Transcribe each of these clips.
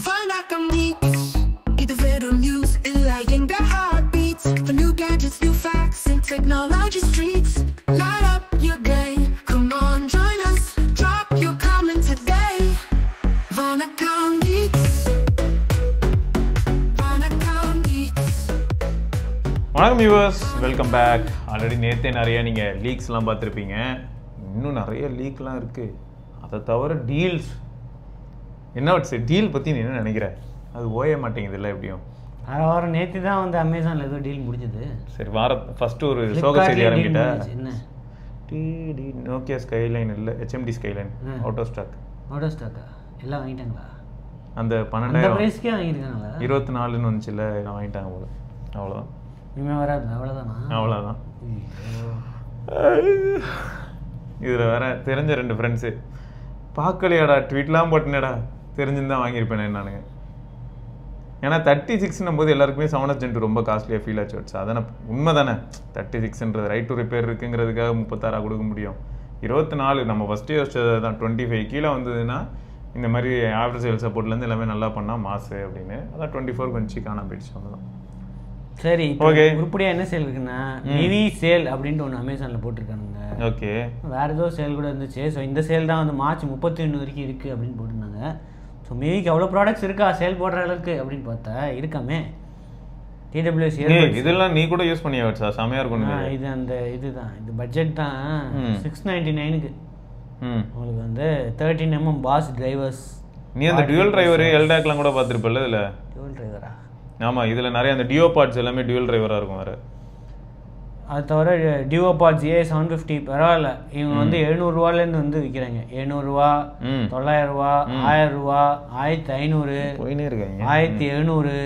Vanakkam Geeks. இது வெறும் news enlightening the heartbeats. For new gadgets, new facts, and technology streets. Light up your day. Come on, join us. Drop your comment today. Vanakkam Geeks. Vanakkam Geeks. வணக்கம் viewers, welcome back. Already நேற்றே நிறைய நீங்கள் லீக்ஸ்லாம் பார்த்துருப்பீங்க. இன்னும் நிறைய லீக்லாம் இருக்குது. அதை தவிர டீல்ஸ் என்ன டீல் பற்றி நீ என்ன நினைக்கிற? அது ஓய மாட்டேங்குது இல்லை எப்படியும். வாரம் நேற்று தான் வந்து அமேசானில் ஏதோ டீல் முடிஞ்சது. சரி, ஃபஸ்ட்டு ஒரு சோக செய்தி ஆரம்பிக்கிட்ட. என்ன நோக்கியா ஸ்கைலைன் இல்லை, HMD ஸ்கைலைன் அவுட் ஆஃப் ஸ்டாக்கா? எல்லாம் வாங்கிட்டாங்களா? அந்த 12,000 ப்ரைஸ்க்கே வாங்கியிருக்காங்களா? 24ன்னு வந்துச்சுல, வாங்கிட்டாங்க போல. அவ்வளோதான். இனிமேல் வராது. அவ்வளோதான். இதில் வேற தெரிஞ்ச 2 ஃப்ரெண்ட்ஸு பார்க்கலையாடா, ட்வீட்லாம் போட்டுனேடா, தெரிஞ்சுருந்தான் வாங்கியிருப்பேன் நானுங்க. ஏன்னா 36 போது எல்லாருக்குமே 7F Gen 2 ரொம்ப காஸ்ட்லியாக ஃபீல் ஆச்சு வச்சு. அதானே உண்மை தானே. 36ன்றது ரைட் டு ரிப்பேர் இருக்குங்கிறதுக்காக 36 கொடுக்க முடியும். 24 நம்ம ஃபஸ்ட்டு யோசிச்சது தான். 25 கீழே வந்ததுன்னா இந்த மாதிரி ஆஃப்டர் சேல் சப்போர்ட்லேருந்து எல்லாமே நல்லா பண்ணால் மாசு அப்படின்னு. அதான் 24 கொஞ்சம் காணாம போயிடுச்சு. அவ்வளோதான். சரி, ஓகே. உருப்படியாக என்ன சேல் இருக்குன்னா, நிவி சேல் அப்படின்ட்டு ஒன்று அமேசானில் போட்டிருக்கானுங்க. ஓகே, வேறு ஏதோ சேல் கூட இருந்துச்சு. ஸோ இந்த சேல் தான் வந்து மார்ச் 31 வரைக்கும் இருக்குது அப்படின்னு போட்டிருந்தாங்க. ஸோ மிவிக்கு அவ்வளோ ப்ராடக்ட்ஸ் இருக்கா சேல் போடுற அளவுக்கு அப்படின்னு பார்த்தா இருக்காமே. TWS இதெல்லாம் நீ கூட யூஸ் பண்ணி வச்சா செமையாக இருக்கும். இது அந்த இதுதான், இது பட்ஜெட் தான். 699க்கு உங்களுக்கு வந்து 13mm பாஸ் டிரைவர்ஸ். நீ அந்த டியூவல் டிரைவர் எல்டாக்லாம் கூட பார்த்துருப்பல இதில். டியூவல் டிரைவரா? ஆமாம், இதில் நிறைய அந்த டியோ பார்ட்ஸ் எல்லாமே டியூவல் டிரைவராக இருக்கும் வேறு. அது தவிர டியோ பார்ட்ஸ் A750 பரவாயில்ல. இவங்க வந்து 700 ரூபாலேருந்து வந்து விற்கிறாங்க. 700 ரூபா, 900 ரூபா, 1000 ரூபா, 1500, போயினே இருக்காங்க. 1700.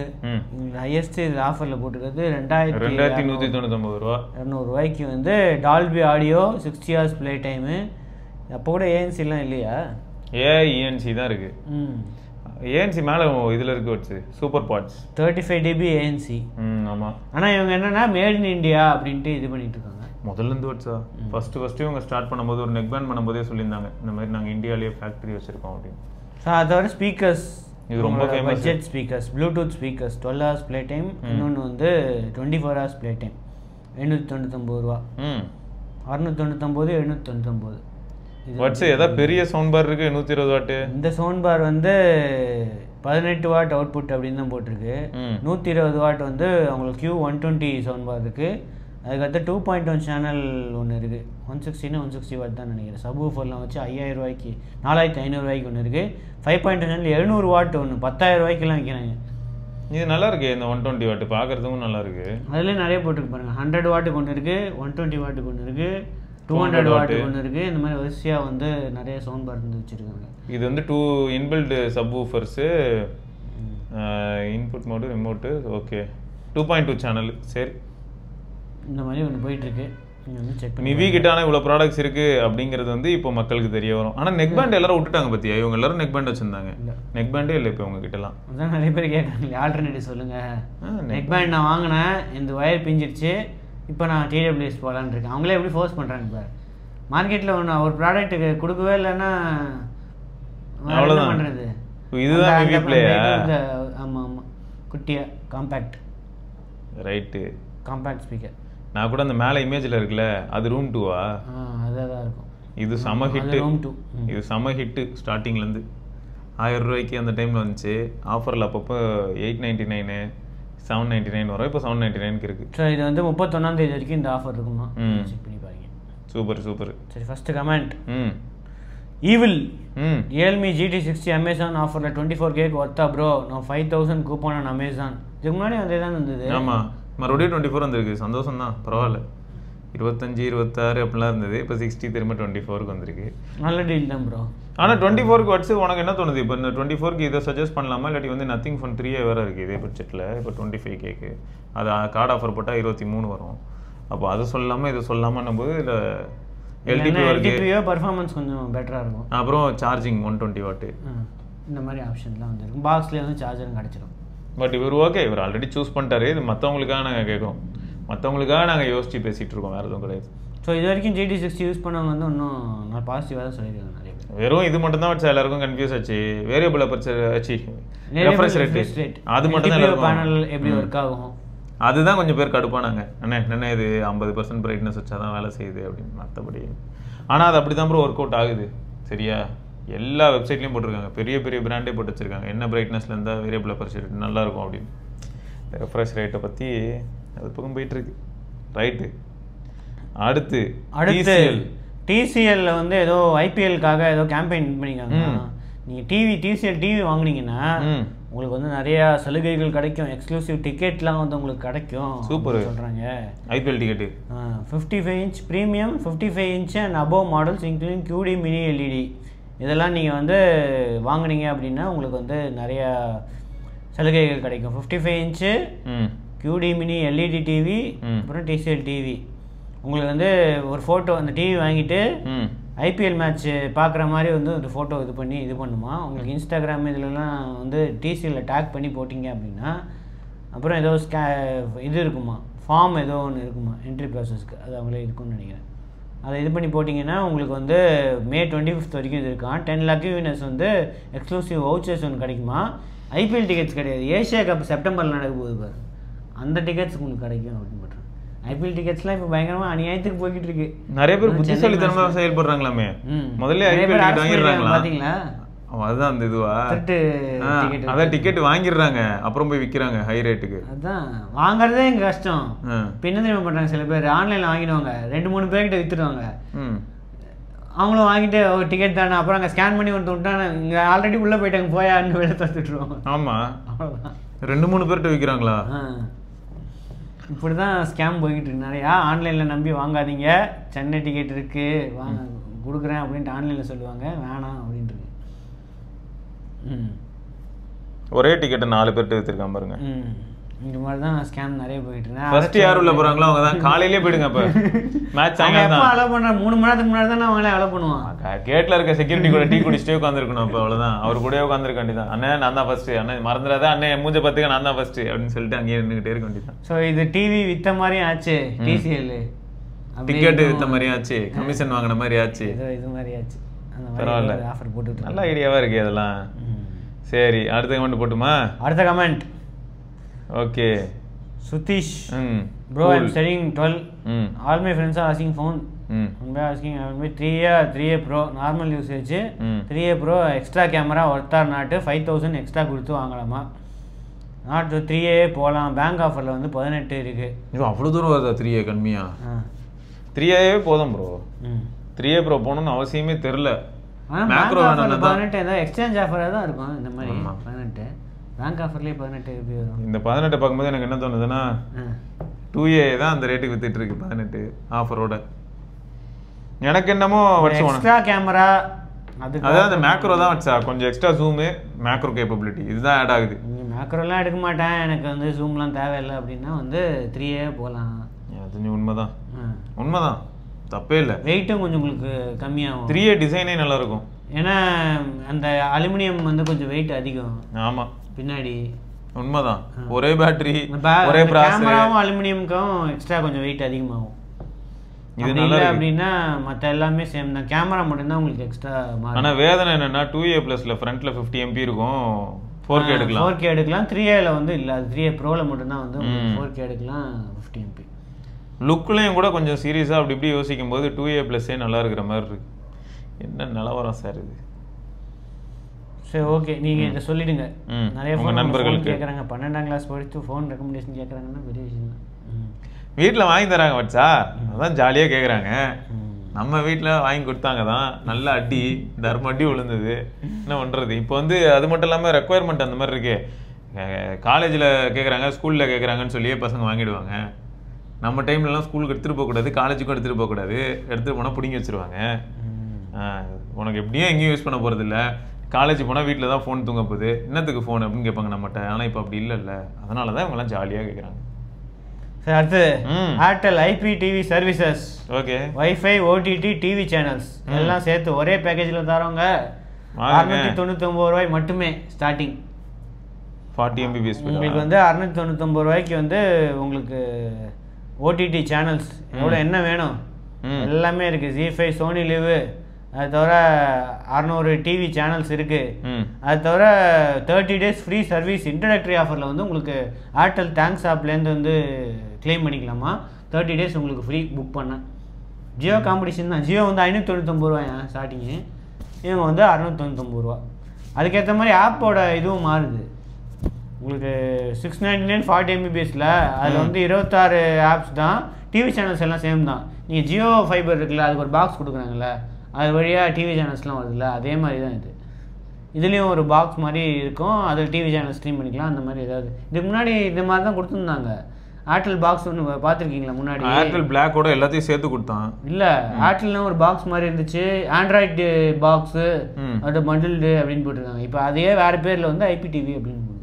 ஹையஸ்ட் இது ஆஃபரில் போட்டுக்கிறது 2199 ரூபா. 200 ரூபாய்க்கு வந்து Dolby audio 60 hours play time. அப்போ கூட ஏஎன்சிலாம் இல்லையா? ENC தான் இருக்கு. ANC மேலே இதில் இருக்கு வச்சு சூப்பர் பார்ட்ஸ் 35 dB ANC. ஆமாம். ஆனால் இவங்க என்னன்னா மேட் இன் இண்டியா அப்படின்ட்டு இது பண்ணிட்டு இருக்காங்க முதல்லேருந்து வச்சா. ஃபஸ்ட்டு இவங்க ஸ்டார்ட் பண்ணும்போது ஒரு நெக் பேண்ட் பண்ணும்போதே சொல்லியிருந்தாங்க, இந்த மாதிரி நாங்கள் இந்தியாவிலேயே ஃபேக்ட்ரி வச்சுருக்கோம் அப்படின்னு. ஸோ அதை தவிர ஸ்பீக்கர்ஸ், இது ரொம்ப famous. Budget speakers, Bluetooth speakers 12 hours play time. இன்னொன்று வந்து 24 hours ப்ளே டைம். 799 ரூபா. 699, 799. வாட்ஸ் ஏதாவது பெரிய சவுண்ட் பார் இருக்குது 120 வாட்டு. இந்த சவுண்ட் பார் வந்து 18 வாட் அவுட்புட் அப்படின்னு தான் போட்டிருக்கு. 120 வாட் வந்து அவங்களுக்கு Q120 சவுண்ட் பார் இருக்குது. அதுக்கடுத்து 2.1 சேனல் ஒன்று இருக்குது. 160 வாட் தான் நினைக்கிறேன். சப் ஊஃபர்லாம் வச்சு 5000 ரூபாய்க்கு 4500 ரூபாய்க்கு ஒன்று இருக்குது. 5.2 சேனல் 700 வாட் ஒன்று 10,000 ரூபாய்க்குலாம் விற்கிறாங்க. இது நல்லா இருக்கு. இந்த 120 வாட் பார்க்குறதுக்கும் நல்லா இருக்கு. அதுலேயே நிறைய போட்டுருக்கு பாருங்கள். 100 வாட்டுக்கு ஒன்று இருக்குது, 120 வாட்டுக்கு ஒன்று இருக்குது, 200 வாட்டுக்கு ஒன்று இருக்குது. இந்த மாதிரி வரிசையாக வந்து நிறைய சவுண்ட் பார் வந்து வச்சுருக்காங்க. இது வந்து 2 inbuilt sub woofers, input mode, remote. Okay, 2.2 channel. சரி, இந்த மாதிரி ஒன்று போயிட்டுருக்கு. நீங்கள் வந்து செக் பண்ணி மிவி கிட்ட. ஆனால் இவ்வளோ ப்ராடக்ட்ஸ் இருக்குது அப்படிங்கிறது வந்து இப்போ மக்களுக்கு தெரிய வரும். ஆனால் நெக் பேண்ட் எல்லாரும் விட்டுட்டாங்க பற்றியா? இவங்க எல்லாரும் நெக் பேண்ட் வச்சுருந்தாங்க. நெக் பேண்டே இல்லை இப்போ உங்ககிட்டலாம். அதான் நிறைய பேர் கேட்குறாங்க, ஆல்டர்னேட்டிவ் சொல்லுங்கள். நெக் பேண்ட் நான் வாங்கினேன், இந்த ஒயர் பிஞ்சிடுச்சு, இப்போ நான் TWS போகலான்னு இருக்கேன். அவங்களே எப்படி ஃபோர்ஸ் பண்ணுறாங்க இப்போ மார்க்கெட்டில். ஒரு ப்ராடக்ட்டுக்கு கொடுக்கவே இல்லைன்னா அவ்வளோதான் பண்ணுறது. இதுதான் மிவி பிளேயா? ஆமாம் ஆமாம், குட்டியா காம்பேக்ட். Right, compact speaker. நான் கூட அந்த மேலே இமேஜில் இருக்குல்ல, அது ரூம் 2வா? அதாக தான் இருக்கும். இது செம ஹிட்டு. ரூம் 2 இது செம ஹிட்டு. ஸ்டார்டிங்லேருந்து 1000 ரூபாய்க்கு அந்த டைமில் வந்துச்சு. ஆஃபரில் அப்பப்போ 899, 799 வரும். இப்போ 799க்கு இருக்குது. ஸோ இது வந்து 31ஆம் தேதி வரைக்கும் இந்த ஆஃபர் இருக்குமா? செக் பண்ணி பாருங்க. சூப்பர். சரி, first comment. Evil Realme GT60 Amazon ஆஃபரில் 24K ஒர்த்தா ப்ரோ. நான் 5000 கூப்பன் ஆன் அமேசான். இதுக்கு முன்னாடி அதே தான் இருந்தது. ஆமாம், மறுபடியும் 24 வந்திருக்கு. சந்தோஷம் தான், பரவாயில்ல. 25, 26 அப்படிலாம் இருந்தது. இப்போ 60 திரும்ப 24க்கு வந்திருக்கு. நல்ல டீல் தான் ப்ரோ. ஆனால் 24க்கு வச்சு உனக்கு என்ன தோணுது? இப்போ இந்த 24க்கு இதை சஜஸ்ட் பண்ணலாமா, இல்லாட்டி வந்து நத்திங் ஃபோன் 3 வேறு இருக்குது இதே பட்ஜெட்டில். இப்போ 25Kக்கு அது கார்டு ஆஃபர் போட்டால் 23 வரும். அப்போ அதை சொல்லாமல் இதை சொல்லாமல் போது இல்லை LTPO பர்ஃபார்மன்ஸ் கொஞ்சம் பெட்டராக இருக்கும். அப்புறம் சார்ஜிங் 120 வாட்டு இந்த மாதிரி ஆப்ஷன்லாம் வந்துருக்கும். பாக்ஸ்லேயே வந்து சார்ஜரும் கிடச்சிடும். பட் இவர் ஓகே, இவர் ஆல்ரெடி சூஸ் பண்ணிட்டாரு. இது மற்றவங்களுக்காக நாங்கள் கேட்குறோம், மற்றவங்களுக்காக நாங்கள் யோசித்து பேசிகிட்டு இருக்கோம், வேறு எதுவும் கிடையாது. ஸோ இது வரைக்கும் GT60 யூஸ் பண்ணவங்க வந்து இன்னும் நான் பாசிட்டிவாக தான் சொல்லியிருக்காங்க நிறைய பேர். வெறும் இது மட்டும் தான் வச்சா எல்லாருக்கும் கன்ஃபியூஸ் ஆச்சு. வேரியபிள் அபர்ச்சர் ஆச்சு, ரெஃப்ரெஷ் ரேட் அது மட்டும் தான் பேனல் எப்படி ஒர்க் ஆகும் அதுதான் கொஞ்சம் பேர் கடுப்பானாங்க. என்ன இது 50% பிரைட்னஸ் வச்சா தான் வேலை செய்யுது அப்படின்னு. மற்றபடி ஆனால் அது அப்படி தான் ப்ரோ ஒர்க் அவுட் ஆகுது. சரியா, எல்லா வெப்சைட்லேயும் போட்டிருக்காங்க, பெரிய பெரிய பிராண்டே போட்டு வச்சிருக்காங்க, என்ன பிரைட்னஸ்ல இருந்தால் வேரியபிள் அபர்ச்சர் நல்லா இருக்கும் அப்படின்னு. ரெஃப்ரெஷ் ரேட்டை பற்றி அது பக்கம் போயிட்டுருக்கு. ரைட்டு, அடுத்து டிசிஎல்ல வந்து ஏதோ ஐபிஎல்காக ஏதோ கேம்பெயின் பண்ணிக்காங்க. நீங்கள் டிசிஎல் டிவி வாங்குனீங்கன்னா உங்களுக்கு வந்து நிறைய சலுகைகள் கிடைக்கும், எக்ஸ்க்ளூசிவ் டிக்கெட்லாம் வந்து உங்களுக்கு கிடைக்கும். சூப்பர் சொல்கிறாங்க. IPL ticket 55 inch premium, 55 inch and above models including QD mini LED இதெல்லாம் நீங்கள் வந்து வாங்குனீங்க அப்படின்னா உங்களுக்கு வந்து நிறையா சலுகைகள் கிடைக்கும். 55 inch QD mini LED TV, அப்புறம் டிசிஎல் டிவி. உங்களுக்கு வந்து ஒரு ஃபோட்டோ அந்த டிவி வாங்கிட்டு ஐபிஎல் மேட்ச் பார்க்குற மாதிரி வந்து ஒரு ஃபோட்டோ இது பண்ணுமா. உங்களுக்கு இன்ஸ்டாகிராம் இதிலலாம் வந்து டிசிஎல்ல டேக் பண்ணி போட்டிங்க அப்படின்னா அப்புறம் ஏதோ இது இருக்குமா, ஃபார்ம் ஏதோ ஒன்று இருக்குமா என்ட்ரி ப்ராசஸ்க்கு, அது அவங்களே இருக்குன்னு நினைக்கிறேன். அதை இது பண்ணி போட்டிங்கன்னா உங்களுக்கு வந்து May 25 வரைக்கும் இது இருக்கான். 10 lakh வினர்ஸ் வந்து எக்ஸ்க்ளூசிவ் வவுச்சர்ஸ் ஒன்று கிடைக்குமா. ஐபிஎல் டிக்கெட்ஸ் கிடையாது, ஏஷியா கப் செப்டம்பரில் நடக்க போகுது பாரு, அந்த டிக்கெட்ஸ் உங்களுக்கு கிடைக்கும் அப்படின்னு பண்ணுறேன். ஐபிஎல் டிக்கெட்ஸ்லாம் இப்போ பயங்கரமாக அநியாயத்துக்கு போய்கிட்டு இருக்கு. நிறைய பேர் புத்திசாலித்தனமாக செயல்படுறாங்களாமே. முதல்ல ஐபிஎல் டிக்கெட் வாங்கிடுறாங்களா பார்த்தீங்களா? அதுதான் அந்த இதுவா, அதான் டிக்கெட் வாங்கிடுறாங்க அப்புறம் போய் விற்கிறாங்க ஹை ரேட்டுக்கு. அதான் வாங்குறதே எங்க கஷ்டம். இப்போ என்ன தெரியுமா பண்ணுறாங்க, சில பேர் ஆன்லைனில் வாங்கிடுவாங்க, 2-3 பேர்கிட்ட விற்றுடுவாங்க. அவங்களும் வாங்கிட்டு ஒரு டிக்கெட் தானே, அப்புறம் அங்கே ஸ்கேன் பண்ணி ஒன்று விட்டானே, இங்கே ஆல்ரெடி உள்ளே போயிட்டாங்க போயான்னு வெளியே தந்துட்டுருவாங்க. ஆமாம், அவ்வளோதான். 2-3 பேர்கிட்ட விற்கிறாங்களா? இப்படி தான் ஸ்கேம் போய்கிட்டு இருக்கு நிறையா. ஆன்லைனில் நம்பி வாங்காதீங்க, சென்னை டிக்கெட் இருக்குது வாங்க கொடுக்குறேன் அப்படின்ட்டு ஆன்லைனில் சொல்லுவாங்க, வேணாம் அப்படின்ட்டு. ஒரே டிக்கெட்டை 4 பேர்கிட்ட விற்றுருக்கான் பாருங்க. இந்த மாதிரி தான் ஸ்கேம் நிறைய போயிட்டு இருக்கேன். ஃபர்ஸ்ட் யார் உள்ள போகிறாங்களோ அவங்க தான் காலையிலே போயிடுங்க. இப்போ மேட்ச் எப்போ அலோவ் பண்ணுறேன், 3 மணி நேரத்துக்கு முன்னாடி தான் அவங்களே அலோவ் பண்ணுவான். கேட்டில் இருக்க செக்யூரிட்டி கூட டீ குடிச்சிட்டே உட்காந்துருக்கணும். அப்போ அவ்வளோதான், அவர் கூட உட்காந்துருக்க வேண்டியதான். அண்ணே நான் தான் ஃபர்ஸ்ட், அண்ணன் மறந்துடாத அண்ணன் மூஞ்ச பார்த்துக்க நான் தான் ஃபர்ஸ்ட் அப்படின்னு சொல்லிட்டு அங்கேயே நின்றுக்கிட்டே இருக்க வேண்டியதான். ஸோ இது டிவி விற்ற மாதிரியும் ஆச்சு, டிசிஎல் டிக்கெட்டு விற்ற மாதிரியும் ஆச்சு, கமிஷன் வாங்கின மாதிரி ஆச்சு, இது மாதிரி ஆச்சு. பரவாயில்ல, ஆஃபர் போட்டு நல்ல ஐடியாவா இருக்கு அதெல்லாம். சரி, அடுத்த கமெண்ட் போட்டுமா? அடுத்த comment okay. Sutish, bro, cool. I'm studying 12. All my friends are asking phone. I'm asking 3A Pro normal usage, 3A Pro extra camera worth or not 5000 extra கொடுத்து வாங்கலாமா? நாட் 3A போகலாம், பேங்க் ஆஃபரில் வந்து 18 இருக்கு. இப்போ அவ்வளோ தூரம் வருதா 3A கம்மியா? 3A போதும் ப்ரோ. 3A Pro போகணும்னு அவசியமே தெரில. மேக்ரோ 18 ஏதோ எக்ஸ்சேஞ்ச் ஆஃபராக தான் இருக்கும் இந்த மாதிரி. 18 பேங்க் ஆஃபர்லேயே 18 எப்படி வரும்? இந்த 18 பார்க்கும்போது எனக்கு என்ன தோணுதுன்னா 2A தான் அந்த ரேட்டுக்கு வித்துட்டு இருக்கு 18 ஆஃபரோட. எனக்கு என்னமோ எக்ஸ்ட்ரா கேமரா அதாவது அந்த மேக்ரோ தான் வச்சா கொஞ்சம் எக்ஸ்ட்ரா ஜூமு, மேக்ரோ கேப்பபிலிட்டி இதுதான் ஆட் ஆகுது. மேக்ரோலாம் எடுக்க மாட்டேன், எனக்கு வந்து ஜூம்லாம் தேவையில்லை அப்படின்னா வந்து 3A போகலாம். அது உண்மைதான், தப்பே இல்லை. வெயிட்டும் கொஞ்சம் உங்களுக்கு கம்மியாகும். 3A டிசைனே நல்லா இருக்கும், ஏன்னா அந்த அலுமினியம் வந்து கொஞ்சம் வெயிட் அதிகம். ஆமாம், பின்னாடி உண்மைதான். ஒரே பேட்டரி, ஒரே கேமராவும் அலுமினியம்க்கும் எக்ஸ்ட்ரா கொஞ்சம் வெயிட் அதிகமாகும். இது நல்லா அப்படின்னா மற்ற எல்லாமே சேம் தான், கேமரா மட்டும்தான் உங்களுக்கு எக்ஸ்ட்ரா. ஆனால் வேதனை என்னன்னா 2A ப்ளஸ்ல ஃப்ரண்ட்ல 50 MP இருக்கும், 4K எடுக்கலாம். 4K எடுக்கலாம். 3Aல வந்து இல்லை, அது 3A ப்ரோவில் மட்டும்தான் வந்து 4K எடுக்கலாம் 50 MP. லுக்லையும் கூட கொஞ்சம் சீரியஸாக அப்படி இப்படி யோசிக்கும் போது 2A ப்ளஸ்ஸே நல்லா இருக்கிற மாதிரி இருக்கு. என்ன நிலவரம் சார் இது? சரி, ஓகே, நீங்கள் இதை சொல்லிடுங்க. நிறைய ஃபோன் நண்பர்களுக்கு கேட்குறாங்க, 12ஆம் கிளாஸ் படித்து ஃபோன் ரெக்கமெண்டேஷன் கேட்குறாங்கன்னா பெரிய விஷயம் தான். வீட்டில் வாங்கி தராங்க வச்சா, அதான் ஜாலியாக கேட்குறாங்க. நம்ம வீட்டில் வாங்கி கொடுத்தாங்க தான், நல்ல அடி தர்ம அடி விழுந்தது. என்ன பண்ணுறது? இப்போ வந்து அது மட்டும் இல்லாமல் ரெக்குவயர்மெண்ட் அந்த மாதிரி இருக்கு. காலேஜில் கேட்குறாங்க, ஸ்கூலில் கேட்குறாங்கன்னு சொல்லியே பசங்க வாங்கிடுவாங்க. நம்ம டைம்லலாம் ஸ்கூலுக்கு எடுத்துகிட்டு போகக்கூடாது, காலேஜுக்கும் எடுத்துகிட்டு போகக்கூடாது, எடுத்துகிட்டு போனால் பிடிங்கி வச்சுருவாங்க. உனக்கு எப்படியும் எங்கேயும் யூஸ் பண்ண போகிறதில்ல, காலேஜ் போனால் வீட்டில் தான் ஃபோன் தூங்க போகுது, என்னத்துக்கு ஃபோன் அப்படின்னு கேட்பாங்க நம்மகிட்ட. ஆனால் இப்போ அப்படி இல்லைல்ல, அதனால தான் இவங்கெல்லாம் ஜாலியாக கேட்குறாங்க. சரி, அடுத்து Airtel IPTV services. Okay, wifi, OTT, TV channels எல்லாம் சேர்த்து ஒரே பேக்கேஜில் தரோங்க. 699 ரூபாய் மட்டுமே ஸ்டார்டிங். 40 MB உங்களுக்கு வந்து 699 ரூபாய்க்கு வந்து உங்களுக்கு OTT சேனல்ஸ் எவ்வளோ என்ன வேணும் எல்லாமே இருக்குது. ZEE5, சோனி லிவ், அது தவிர 600 டிவி சேனல்ஸ் இருக்குது. அது தவிர 30 days ஃப்ரீ சர்வீஸ் இன்ட்ரடக்டரி ஆஃபரில் வந்து உங்களுக்கு ஏர்டெல் தேங்க்ஸ் ஆப்லேருந்து வந்து கிளைம் பண்ணிக்கலாமா. 30 days உங்களுக்கு ஃப்ரீ புக் பண்ணேன். ஜியோ காம்படிஷன் தான். ஜியோ வந்து 599 ரூபாயா ஸ்டார்டிங்கு, இவங்க வந்து 699 ரூபா. அதுக்கேற்ற மாதிரி ஆப்போட இதுவும் மாறுது. உங்களுக்கு 699 40 MBPSல அதில் வந்து 26 ஆப்ஸ் தான், டிவி சேனல்ஸ் எல்லாம் சேம் தான். நீங்கள் ஜியோ ஃபைபர் இருக்குல்ல, அதுக்கு ஒரு பாக்ஸ் கொடுக்குறாங்கல்ல, அது வழியாக டிவி சேனல்ஸ்லாம் வருதுல்ல, அதே மாதிரி தான் இது. இதுலேயும் ஒரு பாக்ஸ் மாதிரி இருக்கும், அதில் டிவி சேனல் ஸ்ட்ரீம் பண்ணிக்கலாம். அந்த மாதிரி ஏதாவது இதுக்கு முன்னாடி இந்த மாதிரி தான் கொடுத்துருந்தாங்க. ஏர்டெல் பாக்ஸ் ஒன்று பார்த்துருக்கீங்களா முன்னாடி? ஏர்டெல் பிளாக்கோட எல்லாத்தையும் சேர்த்து கொடுத்தான். இல்லை, ஏர்டெல்னா ஒரு பாக்ஸ் மாதிரி இருந்துச்சு, ஆண்ட்ராய்டு பாக்ஸு அதோட பண்டில்டு அப்படின்னு போட்டிருக்காங்க. இப்போ அதே வேறு பேரில் வந்து IPTV அப்படின்னு கொடுக்குறாங்க.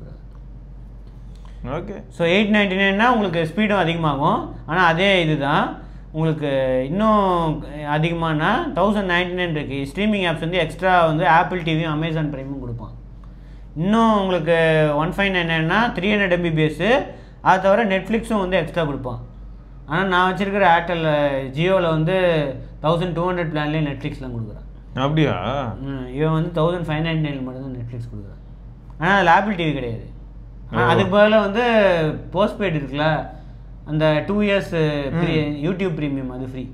ஓகே. ஸோ 899னா உங்களுக்கு ஸ்பீடும் அதிகமாகும். ஆனால் அதே இது தான் உங்களுக்கு இன்னும் அதிகமானா 1099 இருக்குது. ஸ்ட்ரீமிங் ஆப்ஸ் வந்து எக்ஸ்ட்ரா வந்து ஆப்பிள் டிவியும் அமேசான் ப்ரைமும் கொடுப்பான். இன்னும் உங்களுக்கு 1599னா 300 MBPS. அது தவிர நெட்ஃப்ளிக்ஸும் வந்து எக்ஸ்ட்ரா கொடுப்பான். ஆனால் நான் வச்சுருக்கிற ஏர்டெல் ஜியோவில் வந்து 1200 பிளான்லேயே நெட்ஃப்ளிக்ஸ்லாம் கொடுக்குறான். அப்படியா? இவன் வந்து 1599 மட்டும் தான் நெட்ஃப்ளிக்ஸ் கொடுக்குறான். ஆனால் அதில் ஆப்பிள் டிவி கிடையாது. அதுக்கு பதிலாக வந்து போஸ்ட்பெய்டு இருக்குல்ல, அந்த 2 years யூடியூப் ப்ரீமியம் அது ஃப்ரீ.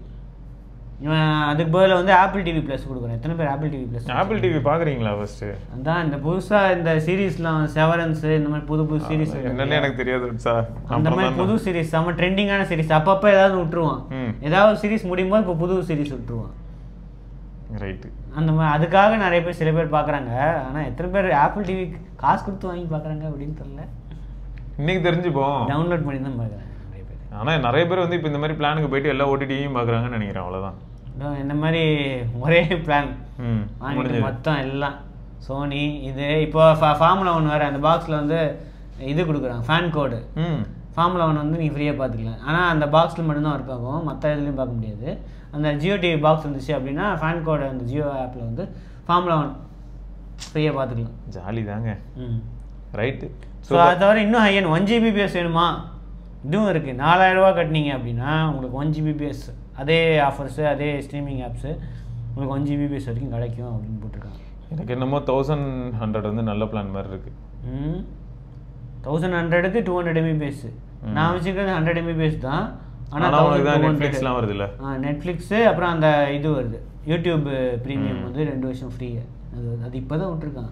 அதுக்கு பதிலாக வந்து ஆப்பிள் டிவி ப்ளஸ் கொடுக்குறேன். எத்தனை பேர் apple TV plus? Apple TV பார்க்குறீங்களா ஃபர்ஸ்ட்டு? அதான் இந்த புதுசாக இந்த சீரீஸ்லாம் செவரன்ஸு இந்த மாதிரி புது சீரீஸ் என்னன்னு எனக்கு தெரியாது சார். அந்த மாதிரி புது சீரீஸ் செம்ம ட்ரெண்டிங்கான சீரீஸ் அப்பப்போ ஏதாவது விட்டுருவான். ஏதாவது சீரீஸ் முடியும் போது இப்போ புது சீரீஸ் விட்டுருவான். ரைட்டு. அந்த மாதிரி அதுக்காக நிறைய பேர் சில பேர் பார்க்குறாங்க. ஆனால் எத்தனை பேர் ஆப்பிள் டிவி காசு கொடுத்து வாங்கி பார்க்குறாங்க அப்படின்னு தெரியல. இன்னைக்கு தெரிஞ்சுப்போம். டவுன்லோட் பண்ணி தான் பார்க்குறாங்க நிறைய பேர். ஆனால் நிறைய பேர் வந்து இப்போ இந்த மாதிரி பிளானுக்கு போயிட்டு எல்லா OTTயும் பார்க்குறாங்கன்னு நினைக்கிறேன். அவ்வளோதான். இந்த மாதிரி ஒரே பிளான் வாங்கிட்டு மொத்தம் எல்லாம் சோனி இது. இப்போ ஃபார்முலா 1 வேறு அந்த பாக்ஸில் வந்து இது கொடுக்குறாங்க, ஃபேன் கோடு. ஃபார்முலா 1 வந்து நீங்கள் ஃப்ரீயாக பார்த்துக்கலாம். ஆனால் அந்த பாக்ஸில் மட்டும்தான் ஒர்க் ஆகும், மற்ற இதுலேயும் பார்க்க முடியாது. அந்த ஜியோ டிவி பாக்ஸ் வந்துச்சு அப்படின்னா ஃபேன் கோடு அந்த ஜியோ ஆப்பில் வந்து ஃபார்முலா 1 ஃப்ரீயாக பார்த்துக்கலாம். ஜாலி தாங்க. ரைட்டு. ஸோ அதை தவிர இன்னும் ஹையன் 1 GBps வேணுமா? இதுவும் இருக்குது. 4000 ரூபா கட்டினீங்க அப்படின்னா உங்களுக்கு 1 GBps அதே ஆஃபர்ஸு அதே ஸ்ட்ரீமிங் ஆப்ஸு உங்களுக்கு 1 GBps வரைக்கும் கிடைக்கும் அப்படின்னு போட்டிருக்காங்க. எனக்கு என்னமோ 1100 வந்து நல்ல பிளான் மாதிரி இருக்குது. 1100க்கு 200 MBPS. நான் வச்சுக்கிறது 100 MBPS தான். ஆனால் நெட்ஃப்ளிக்ஸ்லாம் வருது இல்லை? நெட்ஃப்ளிக்ஸு அப்புறம் அந்த இது வருது யூடியூப் ப்ரீமியம் வந்து 2 வருஷம் ஃப்ரீ. அது இப்போ தான் விட்ருக்காங்க,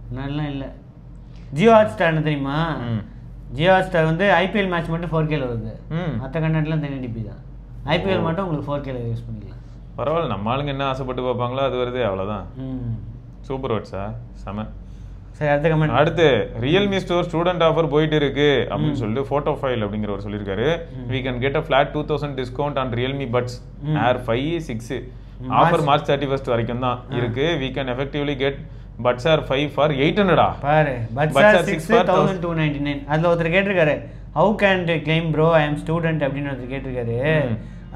முன்னாடிலாம் இல்லை. ஜியோ ஹாட்ஸ்டார் தெரியுமா? ஜியோ ஹாட்ஸ்டார் வந்து IPL மேட்ச் மட்டும் 4Kல வருது, மற்ற கண்டென்ட்லாம் 1080p தான். IPL மட்டும் உங்களுக்கு 4Kல யூஸ் பண்ணிக்கலாம். பரவாயில்ல, நம்ம ஆளுங்க என்ன ஆசைப்பட்டு பார்ப்பாங்களோ அது வருது, அவ்வளோதான். சூப்பர் வாட்ஸா செம. சரி, அடுத்த கமெண்ட். அடுத்து ரியல்மி ஸ்டோர் ஸ்டூடெண்ட் ஆஃபர் போயிட்டு இருக்கு அப்படின்னு சொல்லிட்டு ஃபோட்டோ ஃபைல் அப்படிங்கிறவர் சொல்லியிருக்காரு. we can get a flat 2000 discount on Realme Buds Air 5, 6. Offer March 31st வரைக்கும் தான் இருக்கு. we can effectively get Buds Air 5 for 800. பாரு, Buds Air 6 1299. அதில் ஒருத்தர் கேட்டிருக்காரு, how can they claim bro I am student அப்படின்னு ஒருத்தர் கேட்டிருக்காரு.